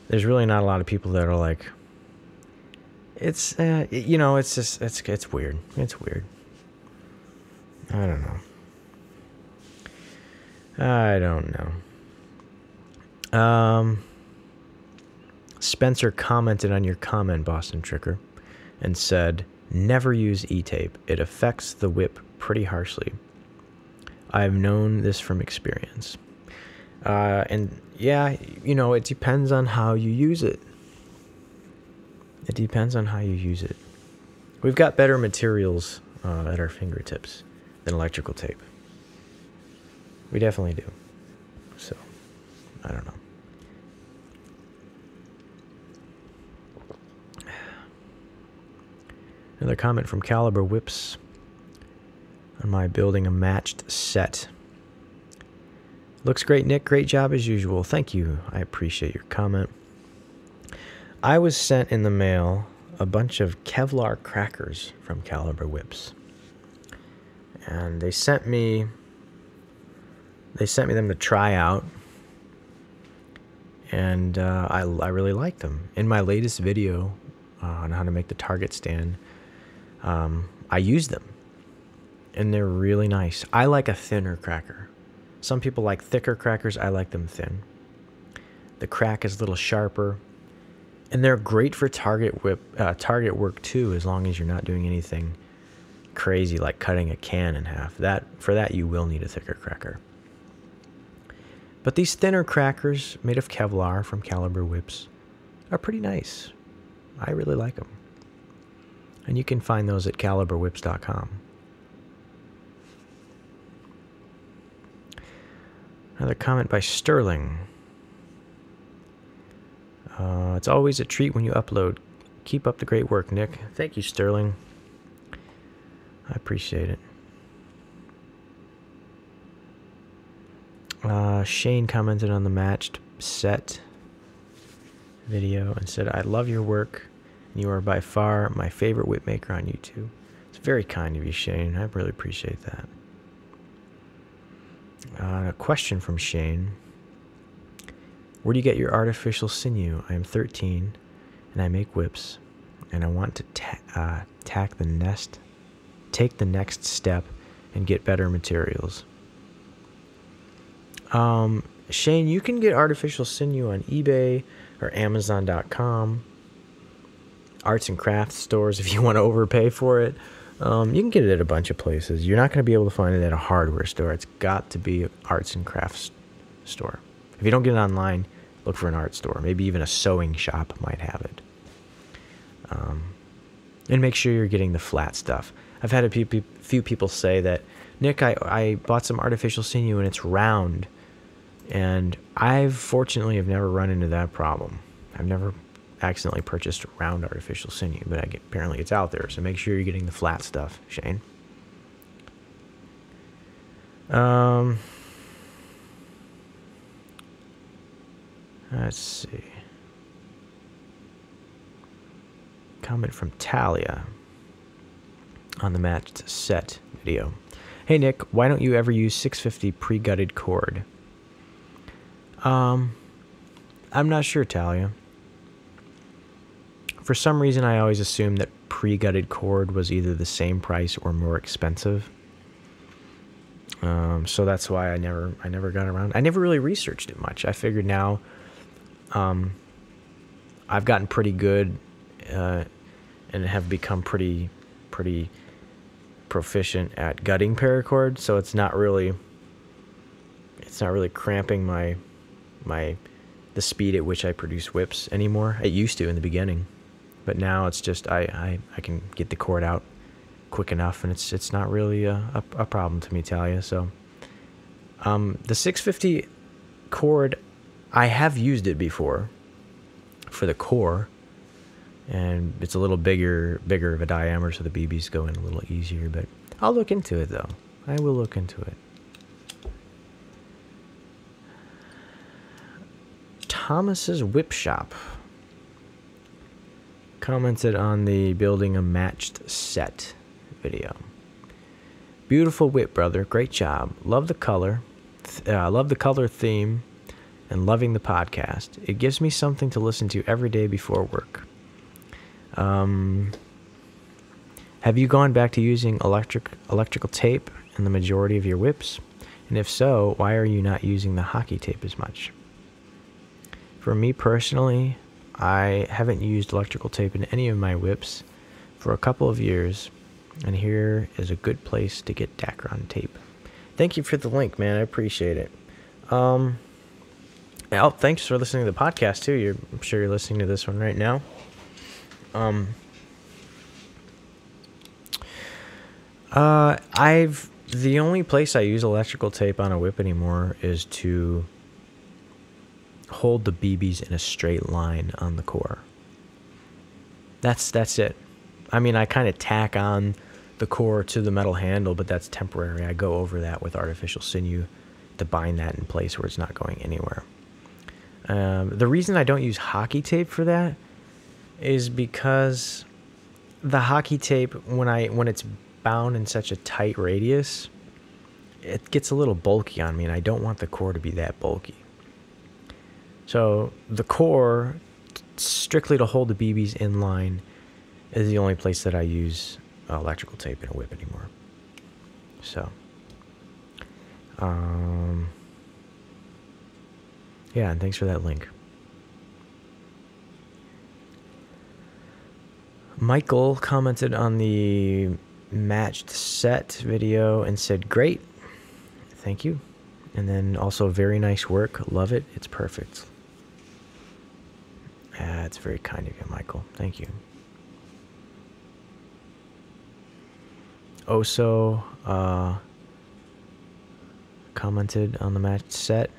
There's really not a lot of people that are like, it's, you know, it's just, it's weird. It's weird. I don't know. Spencer commented on your comment, Boston Tricker, and said, never use E-tape. It affects the whip pretty harshly. I've known this from experience. And yeah, you know, it depends on how you use it. It depends on how you use it. We've got better materials at our fingertips than electrical tape. We definitely do. So, I don't know. Another comment from Caliber Whips on my building a matched set. Looks great, Nick. Great job as usual. Thank you. I appreciate your comment. I was sent in the mail a bunch of Kevlar Crackers from Caliber Whips. And they sent me them to try out. And I really liked them. In my latest video on how to make the target stand, I used them. And they're really nice. I like a thinner cracker. Some people like thicker crackers. I like them thin. The crack is a little sharper. And they're great for target work too, as long as you're not doing anything crazy like cutting a can in half. For that you will need a thicker cracker. But these thinner crackers made of Kevlar from Caliber Whips are pretty nice. I really like them. And you can find those at caliberwhips.com. Another comment by Sterling. It's always a treat when you upload. Keep up the great work, Nick. Thank you, Sterling. I appreciate it. Shane commented on the matched set video and said, I love your work. You are by far my favorite whip maker on YouTube. It's very kind of you, Shane. I really appreciate that. A question from Shane. Where do you get your artificial sinew? I am 13 and I make whips and I want to take the next step and get better materials. Shane, you can get artificial sinew on eBay or Amazon.com. Arts and crafts stores if you want to overpay for it. You can get it at a bunch of places. You're not going to be able to find it at a hardware store. It's got to be an arts and crafts store. If you don't get it online, look for an art store. Maybe even a sewing shop might have it. And make sure you're getting the flat stuff. I've had a few people say that, Nick, I bought some artificial sinew and it's round. And I fortunately have never run into that problem. I've never accidentally purchased round artificial sinew, but apparently it's out there. So make sure you're getting the flat stuff, Shane. Let's see. Comment from Talia on the matched set video. Hey Nick, why don't you ever use 650 pre-gutted cord? I'm not sure, Talia. For some reason, I always assumed that pre-gutted cord was either the same price or more expensive. So that's why I never got around. I never really researched it much. I figured now, I've gotten pretty good, and have become pretty proficient at gutting paracord. So it's not really cramping the speed at which I produce whips anymore. It used to in the beginning, but now it's just I can get the cord out quick enough, and it's not really a problem to me, Talia. So the 650 cord, I have used it before for the core, and it's a little bigger of a diameter, so the BBs go in a little easier. But I'll look into it, though. I will look into it. Thomas's Whip Shop commented on the building a matched set video. Beautiful whip, brother. Great job. Love the color. Love the color theme, and loving the podcast. It gives me something to listen to every day before work. Have you gone back to using electrical tape in the majority of your whips? And if so, why are you not using the hockey tape as much? For me personally, I haven't used electrical tape in any of my whips for a couple of years, and here is a good place to get Dacron tape. Thank you for the link, man. I appreciate it. Thanks for listening to the podcast too. I'm sure you're listening to this one right now. The only place I use electrical tape on a whip anymore is to hold the BBs in a straight line on the core. That's it. I mean, I kind of tack on the core to the metal handle, but that's temporary. I go over that with artificial sinew to bind that in place where it's not going anywhere. The reason I don't use hockey tape for that is because the hockey tape, when it's bound in such a tight radius, it gets a little bulky on me, and I don't want the core to be that bulky. So the core, strictly to hold the BBs in line, is the only place that I use electrical tape in a whip anymore. So, yeah, and thanks for that link. Michael commented on the matched set video and said, great, thank you. And then also, very nice work, love it, it's perfect. It's very kind of you, Michael. Thank you. Oso commented on the match set.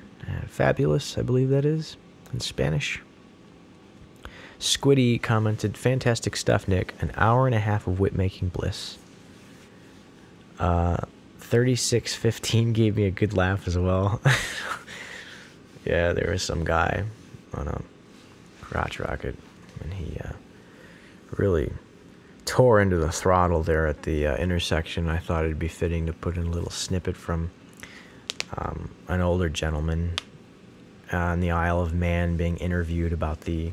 Fabulous, I believe that is, in Spanish. Squiddy commented, fantastic stuff, Nick. An hour and a half of whip making bliss. 3615 gave me a good laugh as well. Yeah, there was some guy on a crotch rocket, and he really tore into the throttle there at the intersection. I thought it'd be fitting to put in a little snippet from an older gentleman on the Isle of Man being interviewed about the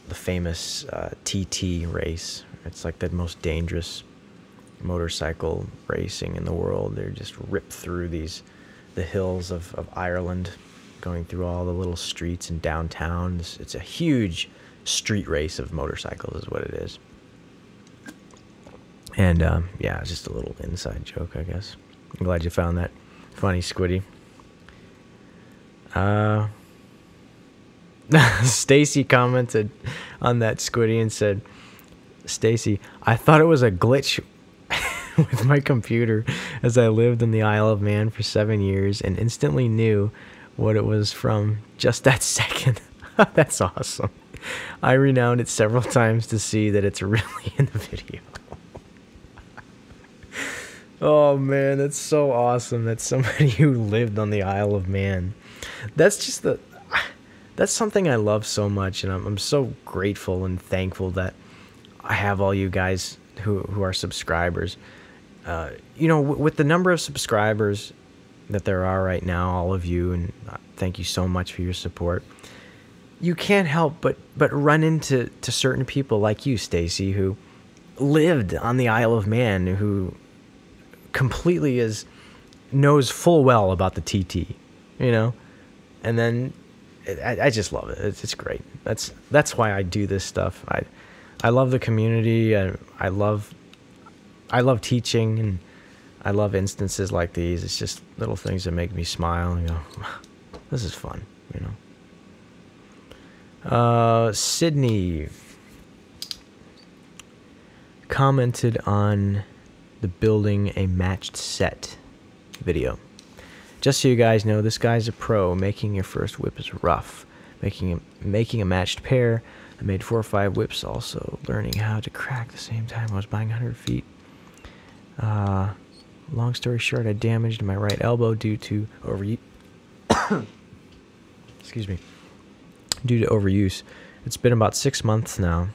famous TT race. It's like the most dangerous motorcycle racing in the world. They're just ripped through the hills of Ireland, going through all the little streets in downtown. It's a huge street race of motorcycles is what it is. And yeah, it's just a little inside joke, I guess. I'm glad you found that funny, Squiddy. Stacy commented on that, Squiddy, and said, Stacy, I thought it was a glitch with my computer as I lived in the Isle of Man for 7 years and instantly knew what it was from just that second. That's awesome. I rewound it several times to see that it's really in the video. Oh man, that's so awesome that somebody who lived on the Isle of Man. That's just that's something I love so much, and I'm so grateful and thankful that I have all you guys who are subscribers. You know, with the number of subscribers that there are right now, all of you, and thank you so much for your support. you can't help but run into certain people like you, Stacy, who lived on the Isle of Man, who completely knows full well about the TT, you know, and then I just love it. It's great. That's why I do this stuff. I love the community. I love teaching, and I love instances like these. It's just little things that make me smile and go, this is fun, you know. Sydney commented on the building a matched set video. Just so you guys know, this guy's a pro. Making your first whip is rough. Making a matched pair. I made 4 or 5 whips also. Learning how to crack at the same time. I was buying 100 feet. Long story short, I damaged my right elbow due to excuse me. Due to overuse. It's been about 6 months now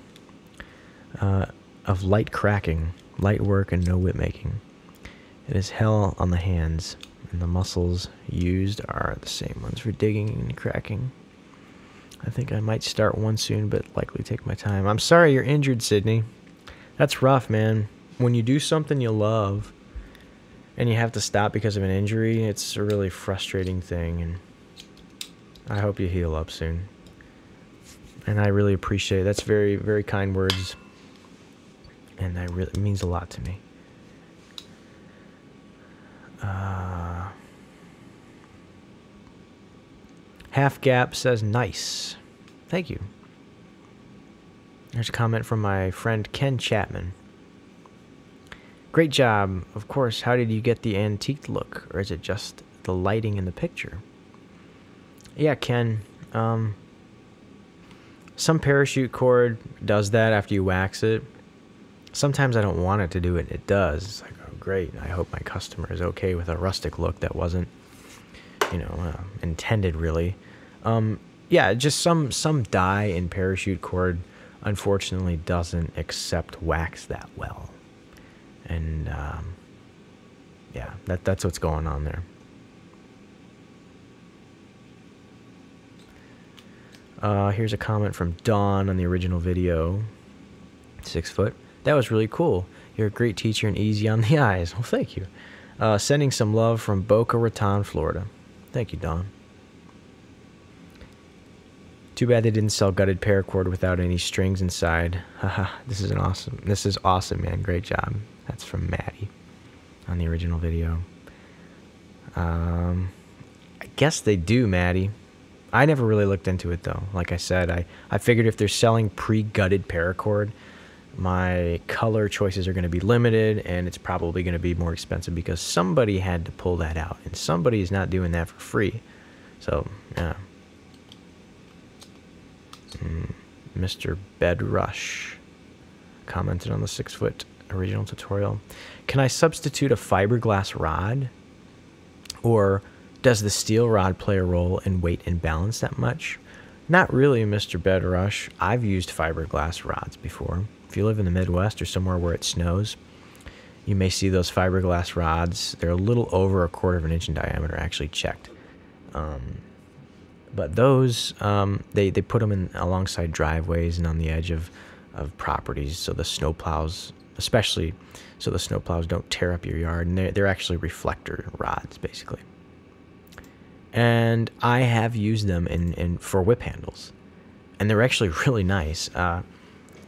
of light cracking, light work, and no whip making. It is hell on the hands, and the muscles used are the same ones for digging and cracking. I think I might start one soon, but likely take my time. I'm sorry you're injured, Sydney. That's rough, man. When you do something you love and you have to stop because of an injury, it's a really frustrating thing, and I hope you heal up soon. And I really appreciate it. That's very, very kind words, and it means a lot to me. Half Gap says nice. Thank you. There's a comment from my friend Ken Chapman. Great job. Of course, how did you get the antique look? Or is it just the lighting in the picture? Yeah, Ken. Some parachute cord does that after you wax it. Sometimes I don't want it to do it. It does. It's like, oh, great. I hope my customer is okay with a rustic look that wasn't, you know, intended really. Yeah, just some dye in parachute cord unfortunately doesn't accept wax that well. And yeah, that's what's going on there. Here's a comment from Dawn on the original video. 6 foot. That was really cool. You're a great teacher and easy on the eyes. Well, thank you. Sending some love from Boca Raton, Florida. Thank you, Dawn. Too bad they didn't sell gutted paracord without any strings inside. Haha, this is awesome, man. Great job. That's from Maddie on the original video. I guess they do, Maddie. I never really looked into it, though. Like I said, I figured if they're selling pre-gutted paracord, my color choices are going to be limited, and it's probably going to be more expensive because somebody had to pull that out, and somebody is not doing that for free. So, yeah. Mr. Bedrush commented on the 6 foot original tutorial. Can I substitute a fiberglass rod? Or does the steel rod play a role in weight and balance that much? Not really, Mr. Bedrush. I've used fiberglass rods before. If you live in the Midwest or somewhere where it snows, you may see those fiberglass rods. They're a little over 1/4 inch in diameter, actually checked. But those, they put them in alongside driveways and on the edge of properties, so the snowplows, especially, so the snowplows don't tear up your yard. And they're actually reflector rods, basically. And I have used them for whip handles, and they're actually really nice. I'm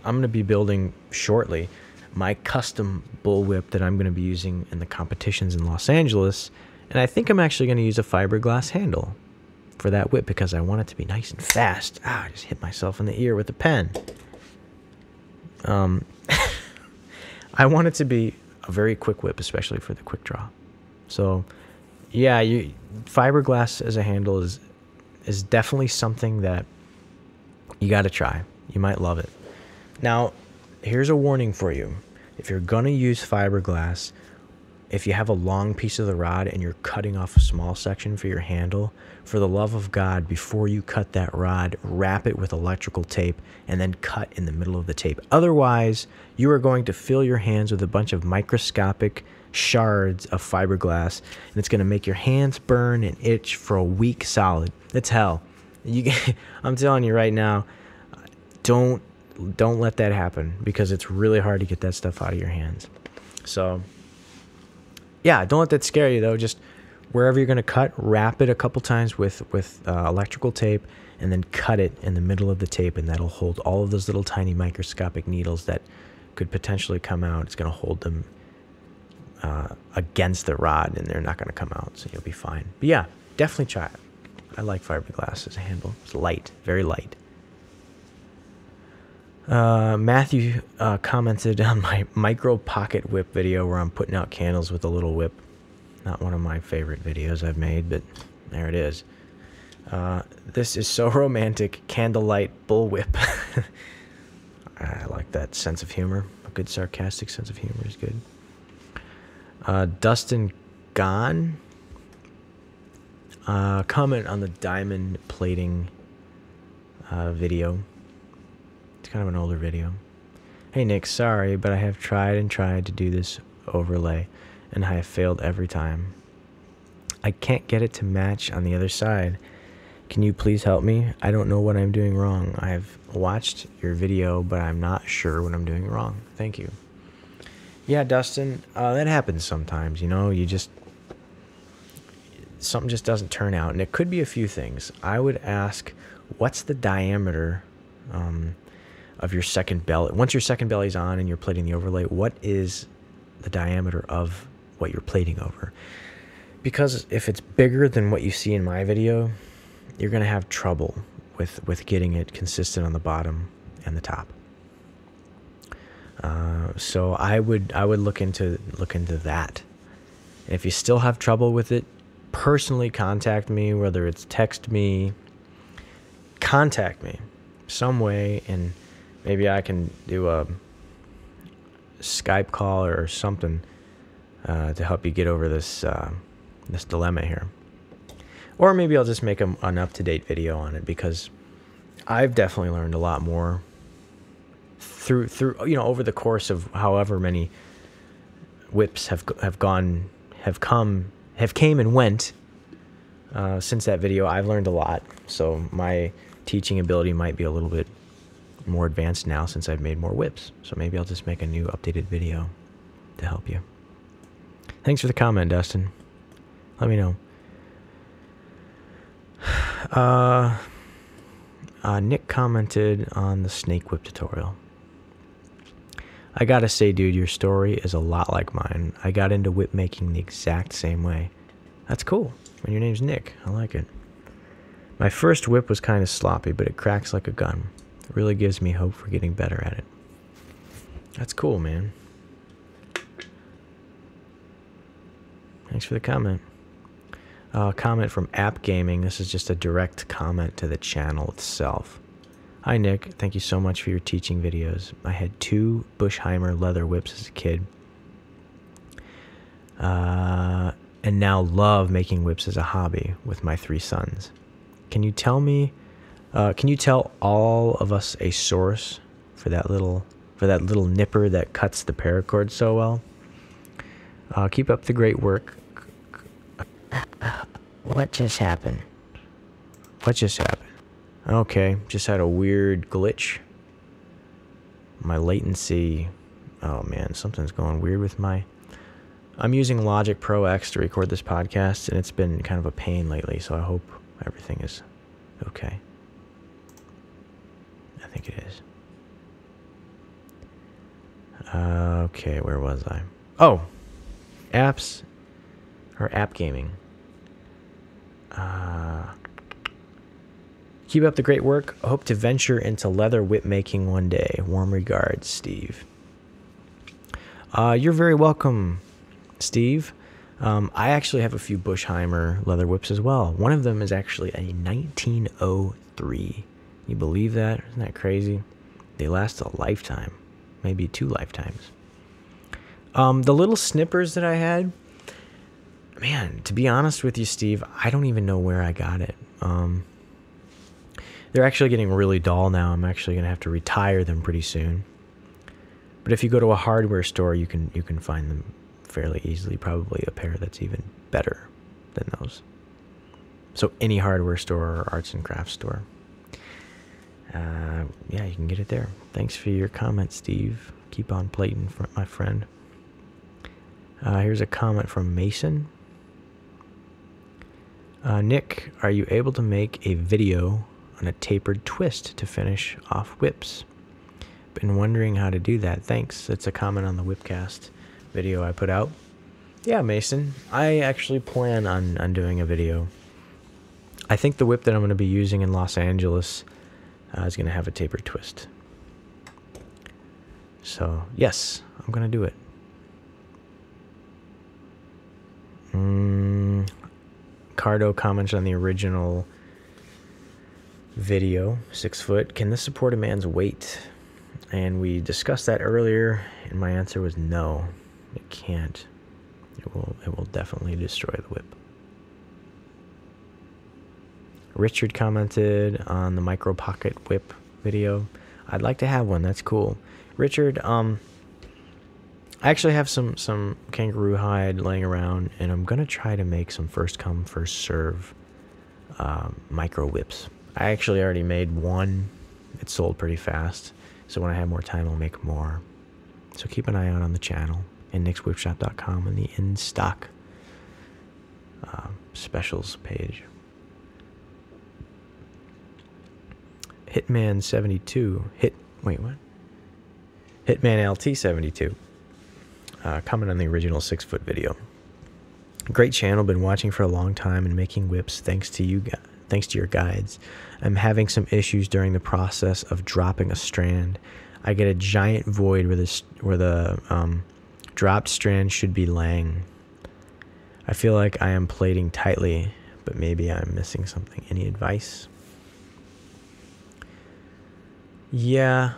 going to be building shortly my custom bullwhip that I'm going to be using in the competitions in Los Angeles, and I think I'm actually going to use a fiberglass handle for that whip because I want it to be nice and fast. I just hit myself in the ear with a pen. I want it to be a very quick whip, especially for the quick draw. So, yeah, fiberglass as a handle is definitely something that you got to try. You might love it. Now, here's a warning for you. If you're going to use fiberglass, if you have a long piece of the rod and you're cutting off a small section for your handle, for the love of God, before you cut that rod, wrap it with electrical tape and then cut in the middle of the tape. Otherwise, you are going to fill your hands with a bunch of microscopic shards of fiberglass, and it's going to make your hands burn and itch for a week solid. It's hell. I'm telling you right now, don't let that happen, because it's really hard to get that stuff out of your hands. So yeah, don't let that scare you though. Just wherever you're going to cut, wrap it a couple times with electrical tape, and then cut it in the middle of the tape, and that'll hold all of those little tiny microscopic needles that could potentially come out. It's going to hold them against the rod, and they're not going to come out, so you'll be fine. But yeah, definitely try it. I like fiberglass as a handle. It's light, very light. Matthew commented on my micro pocket whip video where I'm putting out candles with a little whip. Not one of my favorite videos I've made, but there it is. This is so romantic. Candlelight bullwhip. I like that sense of humor. A good sarcastic sense of humor is good. Dustin Gone. Comment on the diamond plating video. It's kind of an older video. Hey Nick, sorry, but I have tried and tried to do this overlay, and I have failed every time. I can't get it to match on the other side. Can you please help me? I don't know what I'm doing wrong. I've watched your video, but I'm not sure what I'm doing wrong. Thank you. Yeah, Dustin, that happens sometimes, you know, something just doesn't turn out, and it could be a few things. I would ask, what's the diameter of your second belly? Once your second belly's on and you're plating the overlay, what is the diameter of what you're plating over? Because if it's bigger than what you see in my video, you're going to have trouble with getting it consistent on the bottom and the top. So I would look into that. And if you still have trouble with it, personally contact me, whether it's text me, contact me some way, and maybe I can do a Skype call or something to help you get over this this dilemma here. Or maybe I'll just make an up-to-date video on it, because I've definitely learned a lot more through you know, over the course of however many whips have came and went since that video. I've learned a lot, so my teaching ability might be a little bit more advanced now since I've made more whips. So maybe I'll just make a new updated video to help you. Thanks for the comment, Dustin. Let me know. Nick commented on the snake whip tutorial. I gotta say, dude, your story is a lot like mine. I got into whip making the exact same way. That's cool. When your name's Nick, I like it. My first whip was kind of sloppy, but it cracks like a gun. It really gives me hope for getting better at it. That's cool, man. Thanks for the comment. Comment from App Gaming. This is just a direct comment to the channel itself. Hi Nick, thank you so much for your teaching videos. I had 2 Bushheimer leather whips as a kid. And now love making whips as a hobby with my 3 sons. Can you tell all of us a source for that little nipper that cuts the paracord so well? Keep up the great work. What just happened? What just happened? Okay, just had a weird glitch. My latency. Oh man, something's going weird with my... I'm using Logic Pro X to record this podcast, and it's been kind of a pain lately, so I hope everything is okay. I think it is. Okay, where was I? Oh! Apps. Or app gaming. Keep up the great work. I hope to venture into leather whip making one day. Warm regards, Steve. You're very welcome, Steve. I actually have a few Bushheimer leather whips as well. One of them is actually a 1903. You believe that? Isn't that crazy? They last a lifetime. Maybe 2 lifetimes. The little snippers that I had, man, to be honest with you, Steve, I don't even know where I got it. They're actually getting really dull now. I'm actually going to have to retire them pretty soon. But if you go to a hardware store, you can find them fairly easily. Probably a pair that's even better than those. So any hardware store or arts and crafts store. Yeah, you can get it there. Thanks for your comment, Steve. Keep on plating, my friend. Here's a comment from Mason. Nick, are you able to make a video on a tapered twist to finish off whips? Been wondering how to do that. Thanks. That's a comment on the WhipCast video I put out. Yeah, Mason. I actually plan on doing a video. I think the whip that I'm going to be using in Los Angeles is going to have a tapered twist. So, yes, I'm going to do it. Cardo comments on the original video, 6 foot. Can this support a man's weight? And we discussed that earlier, and my answer was no, it can't. It will definitely destroy the whip. Richard commented on the micro pocket whip video. I'd like to have one. That's cool. Richard, I actually have some kangaroo hide laying around, and I'm gonna try to make some first come first serve micro whips. I actually already made one. It sold pretty fast, so when I have more time, I'll make more. So keep an eye out on the channel and nickswhipshop.com and the in stock specials page. Hitman 72 wait, what? Hitman LT 72. Comment on the original 6 foot video. Great channel, been watching for a long time and making whips thanks to your guides. I'm having some issues during the process of dropping a strand. I get a giant void where the dropped strand should be laying. I feel like I am plating tightly, but maybe I'm missing something. Any advice? Yeah,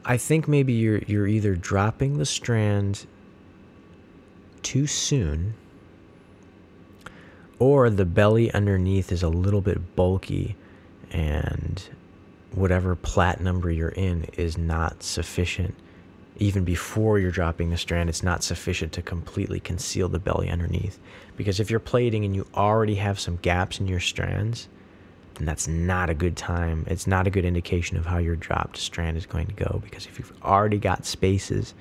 I think maybe you're either dropping the strand too soon, or the belly underneath is a little bit bulky, and whatever plat number you're in is not sufficient. Even before you're dropping the strand, it's not sufficient to completely conceal the belly underneath. Because if you're plating and you already have some gaps in your strands, then that's not a good time. It's not a good indication of how your dropped strand is going to go. Because if you've already got spaces,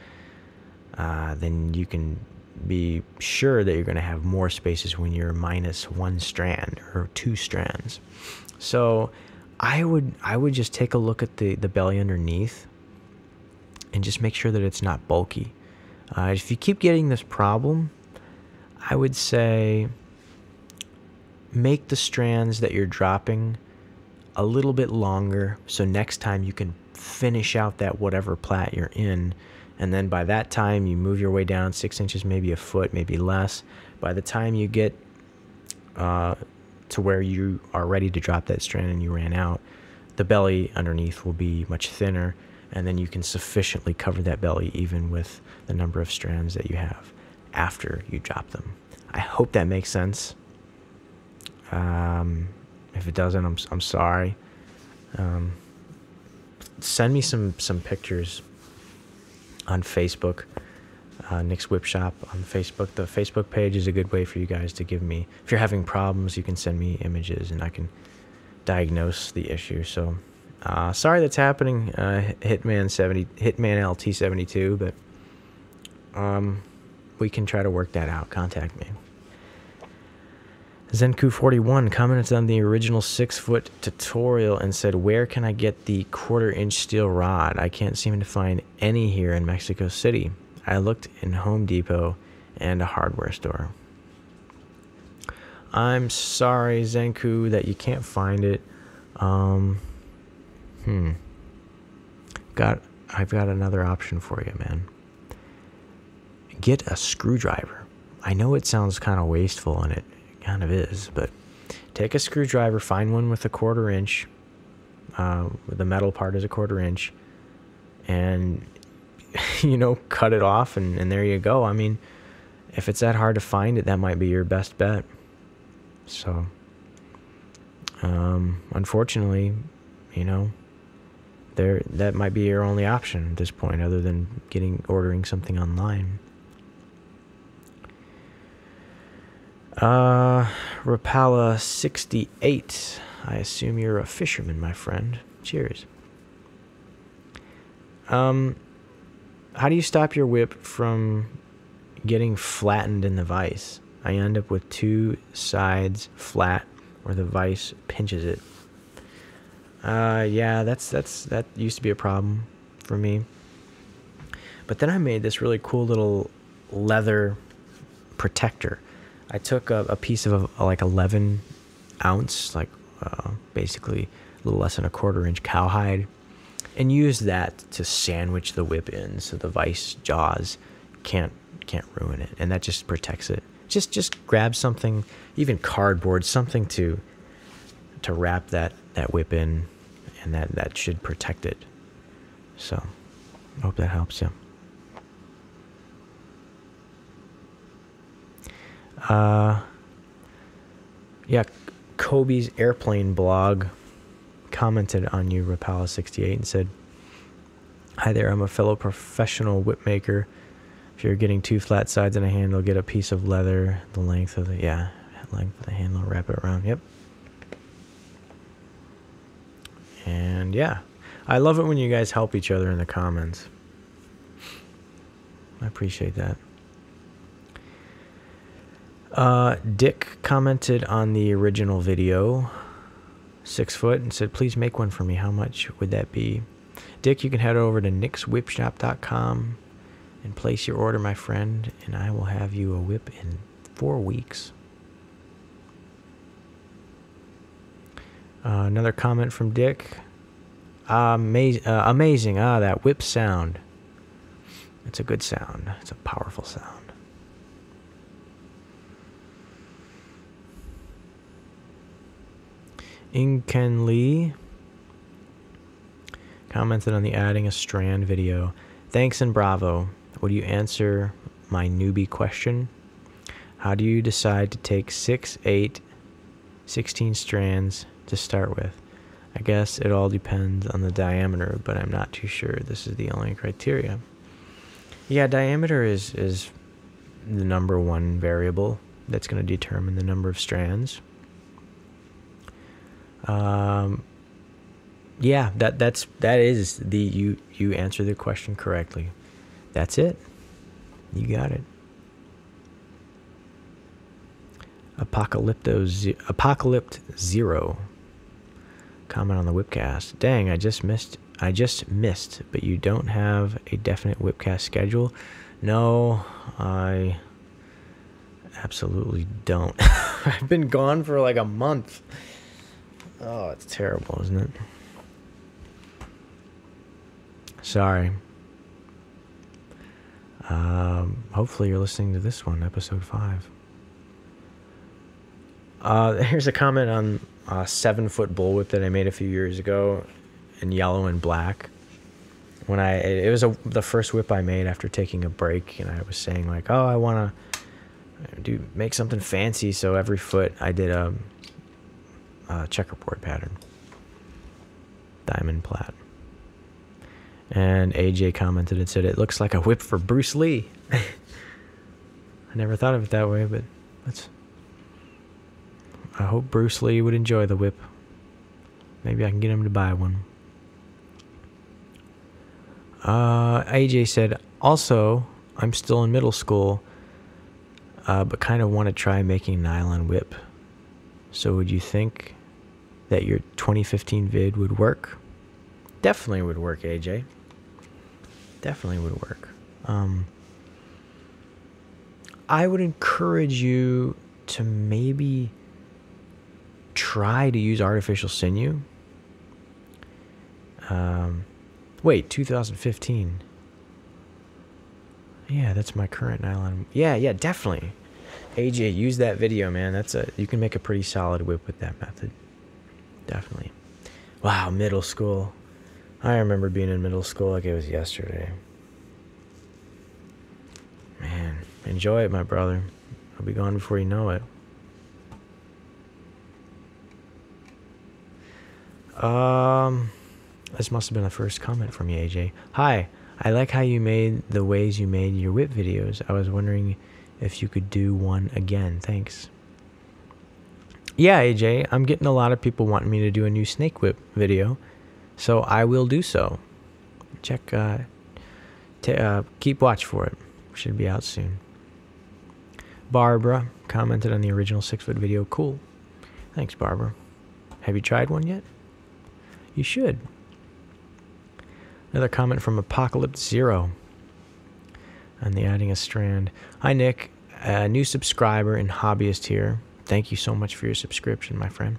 then you can be sure that you're going to have more spaces when you're minus 1 strand or 2 strands. So I would just take a look at the belly underneath and just make sure that it's not bulky. If you keep getting this problem, I would say make the strands that you're dropping a little bit longer, so next time you can finish out that whatever plat you're in, and then by that time you move your way down 6 inches, maybe a foot, maybe less. By the time you get to where you are ready to drop that strand and you ran out, the belly underneath will be much thinner, and then you can sufficiently cover that belly even with the number of strands that you have after you drop them. I hope that makes sense. If it doesn't, I'm sorry. Send me some pictures on Facebook. Nick's Whip Shop on Facebook. The Facebook page is a good way for you guys to give me, if you're having problems, you can send me images and I can diagnose the issue. So sorry that's happening, Hitman LT 72, but we can try to work that out. Contact me. Zenku41 commented on the original 6 foot tutorial and said, where can I get the 1/4 inch steel rod? I can't seem to find any here in Mexico City. I looked in Home Depot and a hardware store. I'm sorry, Zenku, that you can't find it. I've got another option for you, man. Get a screwdriver. I know it sounds kind of wasteful, and it kind of is, but take a screwdriver, find one with a 1/4 inch, the metal part is a 1/4 inch, and cut it off, and there you go. I mean, if it's that hard to find it, that might be your best bet. So unfortunately, that might be your only option at this point, other than ordering something online. Rapala 68. I assume you're a fisherman, my friend. Cheers. How do you stop your whip from getting flattened in the vise? I end up with two sides flat where the vise pinches it. Yeah, that used to be a problem for me. But then I made this really cool little leather protector. I took a piece of like 11 ounce, like basically a little less than a 1/4 inch cowhide, and used that to sandwich the whip in so the vise jaws can't ruin it, and that just protects it. Just grab something, even cardboard, something to wrap that whip in, and that should protect it. So I hope that helps you. Yeah, Kobe's airplane blog commented on you, Rapala68, and said, "Hi there, I'm a fellow professional whip maker. If you're getting two flat sides and a handle, get a piece of leather, the length of the handle, wrap it around." Yep. And yeah, I love it when you guys help each other in the comments. I appreciate that. Dick commented on the original video, 6 foot, and said, "Please make one for me. How much would that be?" Dick, you can head over to nickswhipshop.com and place your order, my friend, and I will have you a whip in 4 weeks. Another comment from Dick. Amazing. That whip sound. It's a good sound. It's a powerful sound. Inken Lee commented on the adding a Strand video. "Thanks and bravo. Would you answer my newbie question? How do you decide to take 6, 8, 16 strands to start with? I guess it all depends on the diameter, but I'm not too sure this is the only criteria." Yeah, diameter is the #1 variable that's going to determine the number of strands. Yeah, that is the you answer the question correctly. That's it. You got it. Apocalypte Zero comment on the WhipCast. "Dang, I just missed, but you don't have a definite WhipCast schedule?" No, I absolutely don't. I've been gone for like a month. Oh, it's terrible, isn't it? Sorry. Hopefully you're listening to this one, episode 5. Here's a comment on a 7-foot bullwhip that I made a few years ago in yellow and black. It was the first whip I made after taking a break, and I was saying like, oh, I want to make something fancy, so every foot I did a checkerboard pattern, diamond plat. And AJ commented and said, "It looks like a whip for Bruce Lee." I never thought of it that way, but I hope Bruce Lee would enjoy the whip. Maybe I can get him to buy one. AJ said, "Also, I'm still in middle school, but kind of want to try making nylon whip. So would you think that your 2015 vid would work?" Definitely would work, AJ. Definitely would work. I would encourage you to maybe try to use artificial sinew. Wait, 2015. Yeah, that's my current nylon. Yeah, definitely. AJ, use that video, man. You can make a pretty solid whip with that method. Definitely. Wow, middle school. I remember being in middle school like it was yesterday. Man, enjoy it, my brother. I'll be gone before you know it. This must have been the first comment from you, AJ. "Hi, I like how you made the ways you made your whip videos. I was wondering if you could do one again. Thanks." Yeah, AJ, I'm getting a lot of people wanting me to do a new snake whip video, so I will do so. Check, keep watch for it. Should be out soon. Barbara commented on the original 6-foot video. Cool. Thanks, Barbara. Have you tried one yet? You should. Another comment from Apocalypse Zero on the adding a strand. Hi, Nick. A new subscriber and hobbyist here. Thank you so much for your subscription, my friend.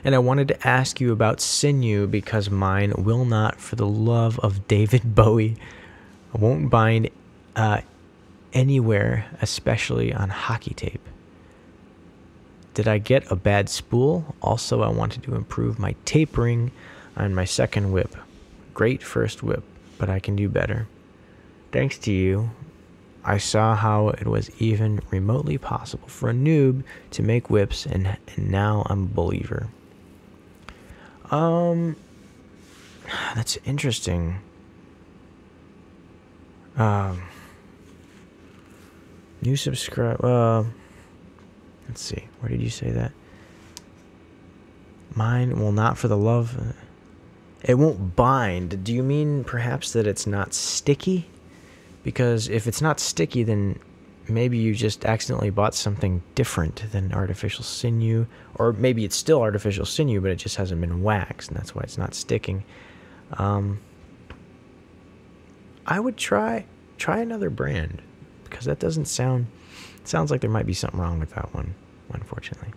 And I wanted to ask you about sinew because mine will not, for the love of David Bowie, won't bind anywhere, especially on hockey tape. Did I get a bad spool? Also, I wanted to improve my tapering on my second whip. Great first whip, but I can do better. Thanks to you, I saw how it was even remotely possible for a noob to make whips, and now I'm a believer. That's interesting. New subscribe. Let's see. Where did you say that? Mine will not, for the love. It won't bind. Do you mean perhaps that it's not sticky? Because if it's not sticky, then maybe you just accidentally bought something different than artificial sinew. Or maybe it's still artificial sinew, but it just hasn't been waxed, and that's why it's not sticking. I would try another brand, because that doesn't sound... It sounds like there might be something wrong with that one, unfortunately.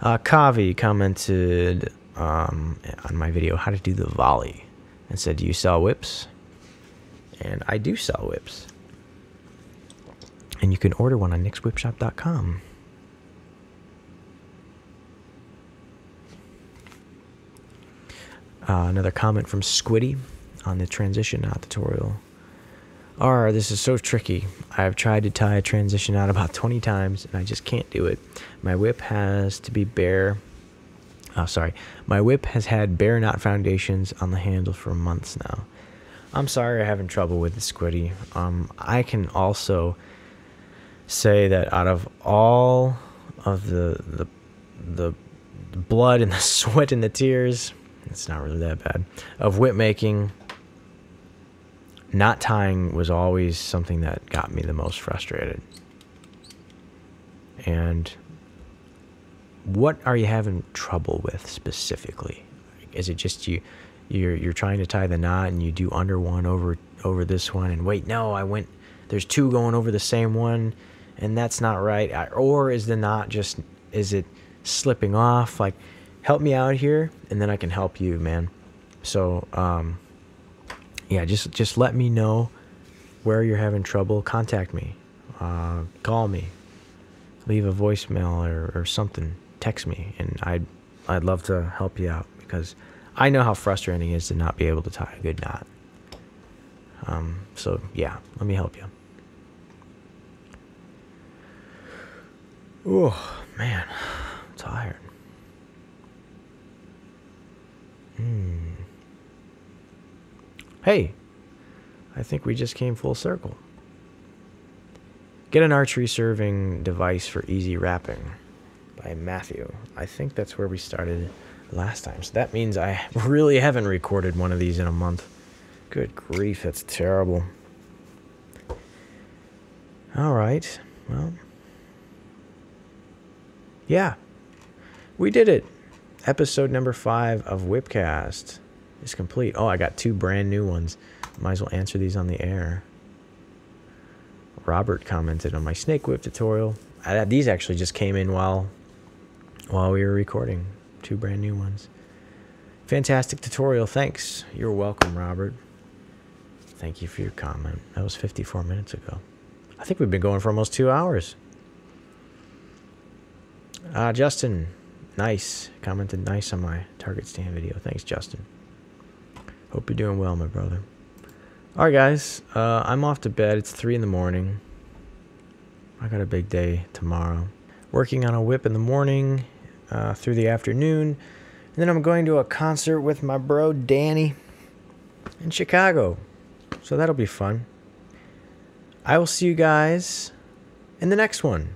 Kavi commented on my video how to do the volley and said, do you sell whips? And I do sell whips. And you can order one on nickswhipshop.com. Another comment from Squiddy on the transition knot tutorial. This is so tricky. I've tried to tie a transition knot about 20 times and I just can't do it. My whip has to be bare. My whip has had bare knot foundations on the handle for months now. I'm sorry you're having trouble with it, Squiddy. I can also say that out of all of the blood and the sweat and the tears, it's not really that bad, of whip making, knot tying was always something that got me the most frustrated. And what are you having trouble with specifically? Is it just you're trying to tie the knot and you do under one over this one, and wait, no, there's two going over the same one, and that's not right? Or is the knot is it slipping off? Like, help me out here, and then I can help you, man. So, yeah, just let me know where you're having trouble. Contact me. Call me. Leave a voicemail or something. Text me, and I'd love to help you out, because I know how frustrating it is to not be able to tie a good knot. So, yeah, let me help you. Oh, man. I'm tired. Hey, I think we just came full circle. Get an archery serving device for easy wrapping by Matthew. I think that's where we started last time. So that means I really haven't recorded one of these in a month. Good grief, that's terrible. All right, well, yeah, we did it. Episode number 5 of WhipCast is complete. Oh, I got 2 brand new ones. Might as well answer these on the air. Robert commented on my snake whip tutorial. These actually just came in while we were recording. 2 brand new ones. Fantastic tutorial. Thanks. You're welcome, Robert. Thank you for your comment. That was 54 minutes ago. I think we've been going for almost 2 hours. Justin, nice. Commented nice on my target stand video. Thanks, Justin. Hope you're doing well, my brother. Alright, guys. I'm off to bed. It's 3 in the morning. I got a big day tomorrow. Working on a whip in the morning through the afternoon. And then I'm going to a concert with my bro, Danny, in Chicago. So that'll be fun. I will see you guys in the next one.